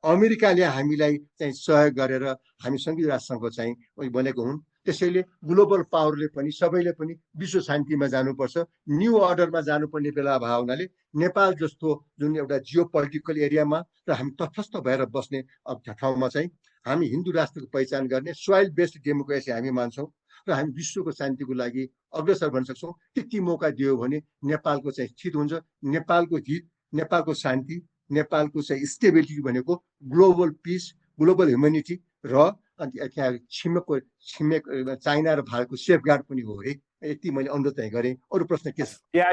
अमेरिकाले हामीलाई चाहिँ सहयोग गरेर हामी संयुक्त राष्ट्रसङ्घको चाहिँ बनेको हुन्। त्यसैले ग्लोबल पावरले पनि सबैले पनि विश्व शान्तिमा जानुपर्छ, न्यू अर्डरमा जानुपर्ने बेला भएको हुनाले नेपाल जस्तो जुन एउटा जियो पोलिटिकल एरियामा र हामी तटस्थ भएर बस्ने ठाउँमा चाहिँ हामी हिन्दू राष्ट्रको पहिचान गर्ने सोइल बेस्ड डेमोक्रेसी हामी मान्छौँ र हामी विश्वको शान्तिको लागि अग्रसर बन्न सक्छौँ। त्यति मौका दियो भने नेपालको चाहिँ हित हुन्छ। नेपालको हित, नेपालको शान्ति, नेपालको चाहिँ स्टेबिलिटी भनेको ग्लोबल पिस, ग्लोबल ह्युमेनिटी र त्यहाँ छिमेक चाइना र भारतको सेफगार्ड पनि हो अरे। यति मैले अनुरोध चाहिँ गरेँ। अरू प्रश्न के छ? या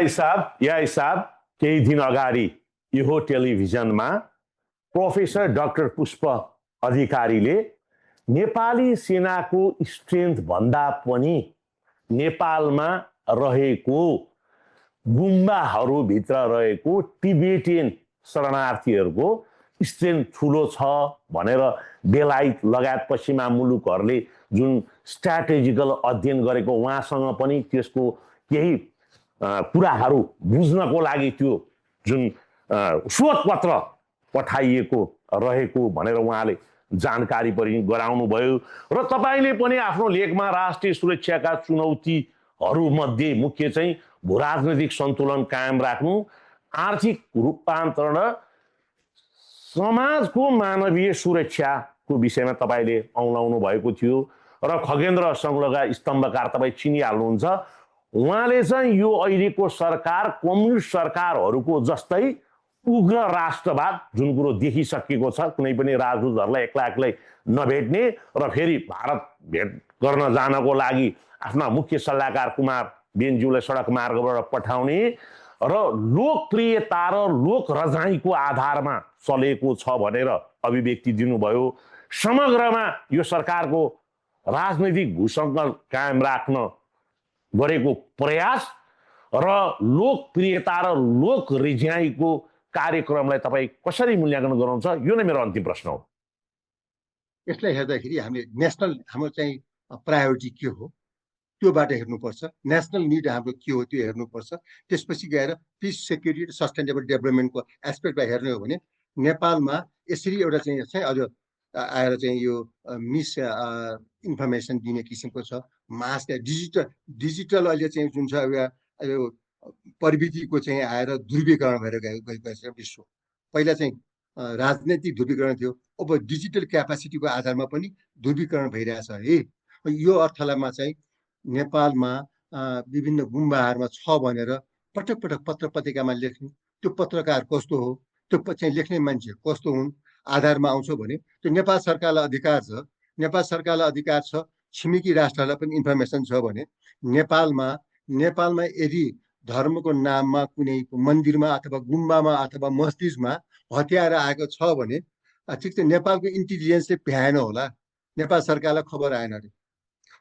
हिसाब केही दिन अगाडि यो टेलिभिजनमा प्रोफेसर डाक्टर पुष्प अधिकारीले नेपाली सेनाको स्ट्रेन्थ भन्दा पनि नेपालमा रहेको गुम्बाहरूभित्र रहेको टिबेटियन शरणार्थीहरूको स्ट्रेन्थ ठुलो छ भनेर बेलायत लगायत पश्चिमा मुलुकहरूले जुन स्ट्राटेजिकल अध्ययन गरेको उहाँसँग पनि त्यसको केही कुराहरू बुझ्नको लागि त्यो जुन शोधपत्र पठाइएको रहेको भनेर उहाँले जानकारी पनि गराउनु भयो। र तपाईँले पनि आफ्नो लेखमा राष्ट्रिय सुरक्षाका चुनौतीहरूमध्ये मुख्य चाहिँ भूराजनैतिक सन्तुलन कायम राख्नु, आर्थिक रूपान्तरण, समाजको मानवीय सुरक्षाको विषयमा तपाईँले औलाउनु भएको थियो। र खगेन्द्र संलग्न स्तम्भकार तपाईँ चिनिहाल्नुहुन्छ। उहाँले चाहिँ यो अहिलेको सरकार कम्युनिस्ट सरकारहरूको जस्तै उग्र राष्ट्रवाद जुन कुरो देखिसकेको छ, कुनै पनि राजदूतहरूलाई एक्लै नभेट्ने र फेरि भारत भेट गर्न जानको लागि आफ्ना मुख्य सल्लाहकार कुमार बेन्ज्यूलाई सडक मार्गबाट पठाउने र लोकप्रियता र लोक रजाइको आधारमा चलेको छ भनेर अभिव्यक्ति दिनुभयो। समग्रमा यो सरकारको राजनैतिक भूसङ्कट कायम राख्न गरेको प्रयास र लोकप्रियता र लोक रिझाइको कार्यक्रमलाई तपाईँ कसरी मूल्याङ्कन गर्नुहुन्छ? यो नै मेरो अन्तिम प्रश्न हो। यसलाई हेर्दाखेरि हामीले नेसनल हाम्रो चाहिँ प्रायोरिटी के हो त्यो बाटो हेर्नुपर्छ। नेसनल निड हाम्रो के हो त्यो हेर्नुपर्छ। त्यसपछि गएर पिस, सेक्युरिटी र सस्टेनेबल डेभलपमेन्टको एस्पेक्टलाई हेर्ने हो भने नेपालमा यसरी एउटा चाहिँ अझ आएर चाहिँ यो मिस इन्फर्मेसन दिने किसिमको छ। मास डिजिटल अहिले चाहिँ जुन छ यो प्रविधिको चाहिँ आएर ध्रुवीकरण भएर गएको छ विश्व। पहिला चाहिँ राजनैतिक ध्रुवीकरण थियो, अब डिजिटल क्यापासिटीको आधारमा पनि ध्रुवीकरण भइरहेछ है। यो अर्थमा चाहिँ नेपालमा विभिन्न गुम्बाहरूमा छ भनेर पटक पटक पत्र पत्रिकामा लेख्ने, त्यो पत्रकार कस्तो हो, त्यो चाहिँ लेख्ने मान्छे कस्तो हुन् आधारमा आउँछ भने त्यो नेपाल सरकारलाई अधिकार छ। नेपाल सरकारलाई अधिकार छ, छिमेकी राष्ट्रलाई पनि इन्फर्मेसन छ भने नेपालमा यदि धर्मको नाममा कुनै मन्दिरमा अथवा गुम्बामा अथवा मस्जिदमा हतियार आएको छ भने ठिक छ, नेपालको इन्टेलिजेन्सले भ्याएन होला, नेपाल सरकारलाई खबर आएन अरे।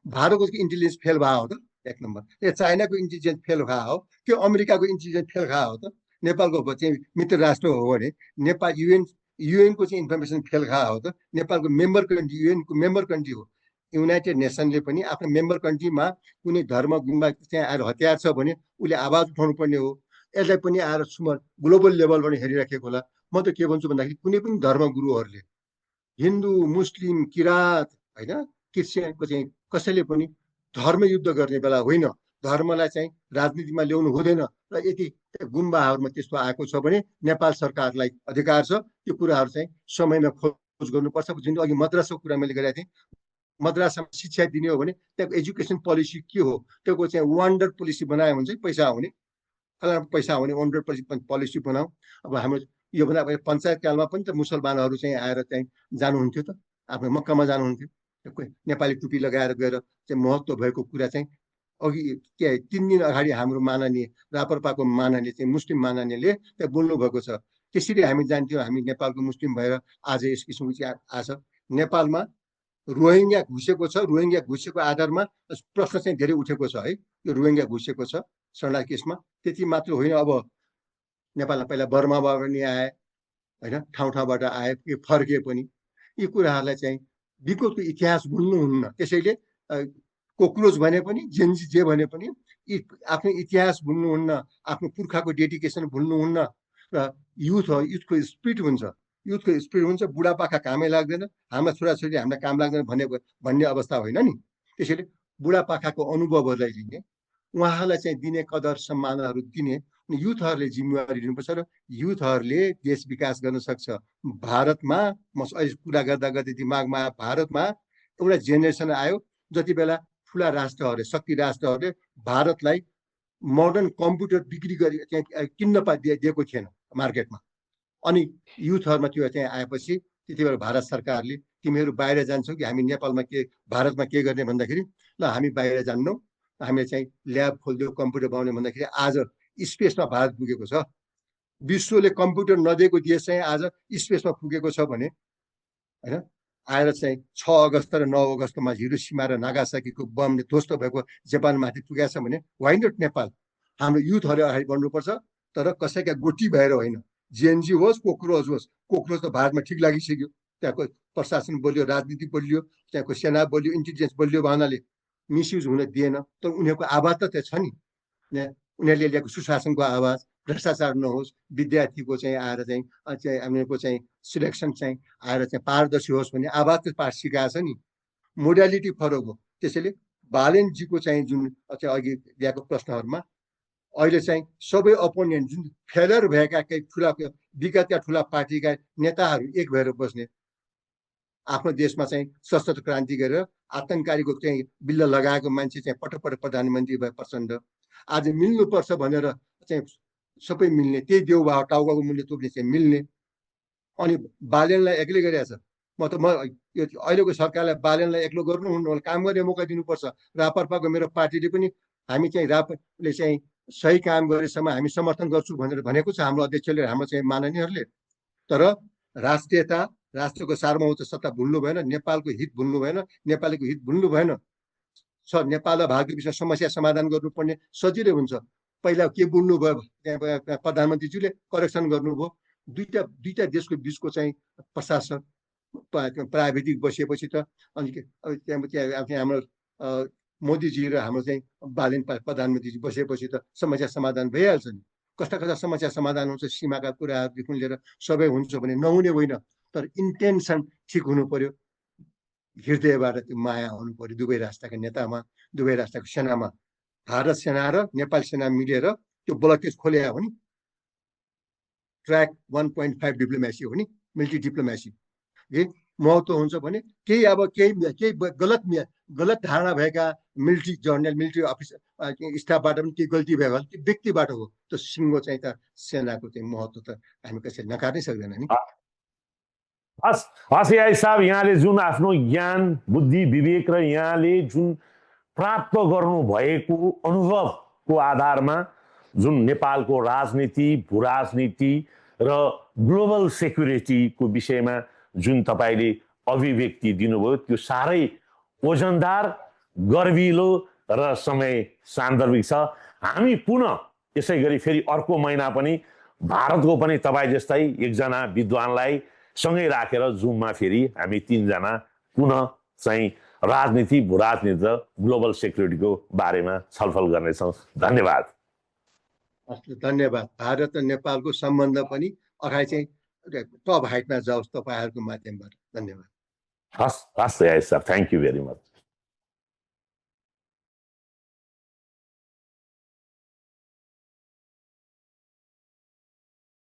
भारतको इन्टेलिजेन्स फेल भयो त एक नम्बर, चाइनाको इन्टेलिजेन्स फेल भयो हो कि अमेरिकाको इन्टेलिजेन्स फेल भयो हो त? नेपालको चाहिँ मित्र राष्ट्र हो भने नेपाल युएनको चाहिँ इन्फर्मेसन फेल भयो हो त? नेपालको मेम्बर कन्ट्री, युएनको मेम्बर कन्ट्री हो। युनाइटेड नेसनले पनि आफ्नो मेम्बर कन्ट्रीमा कुनै धर्म गुम्बा चाहिँ आएर हतियार छ भने उसले आवाज उठाउनु पर्ने हो। यसलाई पनि आएर ग्लोबल लेभलबाट हेरिराखेको होला। म त के भन्छु भन्दाखेरि कुनै पनि धर्मगुरुहरूले हिन्दू, मुस्लिम, किरात होइन क्रिस्चियनको चाहिँ कसैले पनि धर्मयुद्ध गर्ने बेला होइन, धर्मलाई चाहिँ राजनीतिमा ल्याउनु हुँदैन। र यदि गुम्बाहरूमा त्यस्तो आएको छ भने नेपाल सरकारलाई अधिकार छ त्यो कुराहरू चाहिँ समयमा खोज गर्नुपर्छ। जुन अघि मद्रासाको कुरा मैले गरेको थिएँ, मद्रासामा शिक्षा दिने हो भने त्यहाँको एजुकेसन पोलिसी के हो, त्यहाँको चाहिँ वन्डर पोलिसी बनायो भने चाहिँ पैसा आउने, पैसा आउने वन्डर पोलिसी बनाऊ। अब हाम्रो योभन्दा पञ्चायतकालमा पनि त मुसलमानहरू चाहिँ आएर चाहिँ जानुहुन्थ्यो त, आफ्नो मक्कामा जानुहुन्थ्यो, नेपाली टुपी लगाएर गएर चाहिँ महत्त्व भएको कुरा चाहिँ अघि के 3 दिन अगाडि हाम्रो माननीय रापरपाको माननीय चाहिँ मुस्लिम माननीयले त्यहाँ बोल्नु भएको छ। त्यसरी हामी जान्थ्यौँ, हामी नेपालको मुस्लिम भएर आज यस किसिमको चाहिँ आछ। नेपालमा रोहिङ्ग्या घुसेको छ, रोहिङ्ग्या घुसेको आधारमा प्रश्न चाहिँ धेरै उठेको छ है। यो रोहिङ्ग्या घुसेको छ शरणार्थी केसमा। त्यति मात्र होइन, अब नेपालमा पहिला बर्माबाट पनि आए होइन, ठाउँ ठाउँबाट आए, फर्के पनि। यी कुराहरूलाई चाहिँ विगतको इतिहास भुल्नुहुन्न। त्यसैले कोक्रोच भने पनि जेन्जी जे भने पनि आफ्नो इतिहास भुल्नुहुन्न, आफ्नो पुर्खाको डेडिकेसन भुल्नुहुन्न। र युथको स्पिरिट हुन्छ, युथको स्पिरिट हुन्छ। बुढापाका कामै लाग्दैन, हाम्रा छोराछोरी हामीलाई काम लाग्दैन भन्ने अवस्था होइन नि। त्यसैले बुढापाकाको अनुभवहरूलाई लिने, उहाँहरूलाई चाहिँ दिने कदर सम्मानहरू दिने, युथहरूले जिम्मेवारी लिनुपर्छ। र युथहरूले देश विकास गर्न सक्छ। भारतमा म अहिले कुरा गर्दा गर्दै दिमागमा आयो, भारतमा एउटा जेनेरेसन आयो जति बेला ठुला राष्ट्रहरूले, शक्ति राष्ट्रहरूले भारतलाई मोडर्न कम्प्युटर बिक्री गरी किन्न दिएको थिएन मार्केटमा। अनि युथहरूमा त्यो चाहिँ आएपछि त्यति बेला भारत सरकारले तिमीहरू बाहिर जान्छौ कि हामी नेपालमा के भारतमा के गर्ने भन्दाखेरि ल हामी बाहिर जान्नौ, हामीले चाहिँ ल्याब खोलिदियो कम्प्युटर बनाउने भन्दाखेरि आज स्पेसमा भारत पुगेको छ। विश्वले कम्प्युटर नदिएको देश चाहिँ आज स्पेसमा पुगेको छ भने होइन, आएर चाहिँ 6 अगस्त र 9 अगस्तमा हिरोसिमा र नागासाकीको बमले ध्वस्त भएको जापानमाथि पुगेको छ भने वाइ नट नेपाल? हाम्रो युथहरूले अगाडि बढ्नुपर्छ, तर कसैका गोटी भएर होइन। जेएनजी होस्, कोक्रोच होस्, कोक्रोच त भारतमा ठिक लागिसक्यो, त्यहाँको प्रशासन बलियो, राजनीति बलियो, त्यहाँको सेना बलियो, इन्टेलिजेन्स बलियो भन्नाले मिसयुज हुन दिएन। तर उनीहरूको आवाज त त्यहाँ छ नि, उनीहरूले ल्याएको सुशासनको आवाज, भ्रष्टाचार नहोस्, विद्यार्थीको चाहिँ आएर चाहिँ उनीहरूको चाहिँ सिलेक्सन चाहिँ आएर चाहिँ पारदर्शी होस् भन्ने आवाज त पास सिकाएको छ नि। मोडालिटी फरक हो। त्यसैले बालेनजीको चाहिँ जुन चाहिँ अघि ल्याएको प्रश्नहरूमा अहिले चाहिँ सबै अपोनेन्ट जुन फेलर भएका केही ठुला विगतका ठुला पार्टीका नेताहरू एक भएर बस्ने, आफ्नो देशमा चाहिँ सशस्त्र क्रान्ति गरेर आतङ्ककारीको चाहिँ बिल्ल लगाएको मान्छे चाहिँ पटक पटक प्रधानमन्त्री भए प्रचण्ड। आज मिल्नुपर्छ भनेर चाहिँ सबै मिल्ने, त्यही देउबा टाउकाको मूल्य तोक्ने चाहिँ मिल्ने। अनि बालेनलाई एक्लै गरिरहेछ। म यो अहिलेको सरकारलाई बालेनलाई एक्लो गर्नुहुन्न, काम गर्ने मौका दिनुपर्छ। रापरपाको मेरो पार्टीले पनि हामी चाहिँ रापरले चाहिँ सही काम गरेसम्म हामी समर्थन गर्छु भनेर भनेको छ हाम्रो अध्यक्षले, हाम्रो चाहिँ माननीयहरूले। तर राष्ट्रियता, राष्ट्रको सार्वभौमिक सत्ता भुल्नु भएन, नेपालको हित भुल्नु भएन, नेपालीको हित भुल्नु भएन। नेपाल र भारतको बिचमा समस्या समाधान गर्नुपर्ने सजिलै हुन्छ। पहिला के बोल्नु भयो त्यहाँ प्रधानमन्त्रीज्यूले करेक्सन गर्नुभयो। दुईटा देशको बिचको चाहिँ प्रशासन प्राविधिक बसेपछि त अनि त्यहाँ हाम्रो मोदीजी र हाम्रो चाहिँ बालेन प्रधानमन्त्रीजी बसेपछि त समस्या समाधान भइहाल्छ नि। कस्ता कस्ता समस्या समाधान हुन्छ, सीमाका कुराहरूदेखि लिएर सबै हुन्छ भने नहुने होइन। तर इन्टेन्सन ठिक हुनु पर्यो, हृदयबाट त्यो माया हुनु पर्यो। दुवै राष्ट्रका नेतामा, दुवै राष्ट्रको सेनामा, भारत सेना र नेपाल सेना मिलेर त्यो ब्लकेज खोले हो नि। ट्र्याक 1.5 डिप्लोमेसी हो नि, मिलिट्री डिप्लोमेसी। महत्त्व हुन्छ भने केही अब केही गलत धारणा भएका मिलिट्री जर्नल, मिलिट्री अफिस स्टाफबाट पनि केही गल्ती भयो भने त्यो व्यक्तिबाट हो। त्यो सिङ्गो चाहिँ त सेनाको चाहिँ महत्त्व त हामी कसैले नकार्नै सक्दैन नि। हस् याई साहब, यहाँले जुन आफ्नो ज्ञान, बुद्धि, विवेक र यहाँले जुन प्राप्त गर्नु भएको अनुभवको आधारमा जुन नेपालको राजनीति, भूराजनीति र ग्लोबल सेक्युरिटीको विषयमा जुन तपाईले अभिव्यक्ति दिनुभयो त्यो साह्रै ओजनदार, गर्विलो र समय सान्दर्भिक छ। हामी पुनः यसै गरी फेरि अर्को महिना पनि भारतको पनि तपाईँ जस्तै एकजना विद्वानलाई सँगै राखेर जुममा फेरि हामी 3 जना पुनः चाहिँ राजनीति, भूराजनीति र ग्लोबल सेक्युरिटीको बारेमा छलफल गर्नेछौँ। धन्यवाद। धन्यवाद। भारत र नेपालको सम्बन्ध पनि अगाडि चाहिँ टप हाइटमा जाओस् तपाईँहरूको माध्यमबाट। धन्यवाद। हस् याई साहब, थ्याङ्क यू भेरी मच।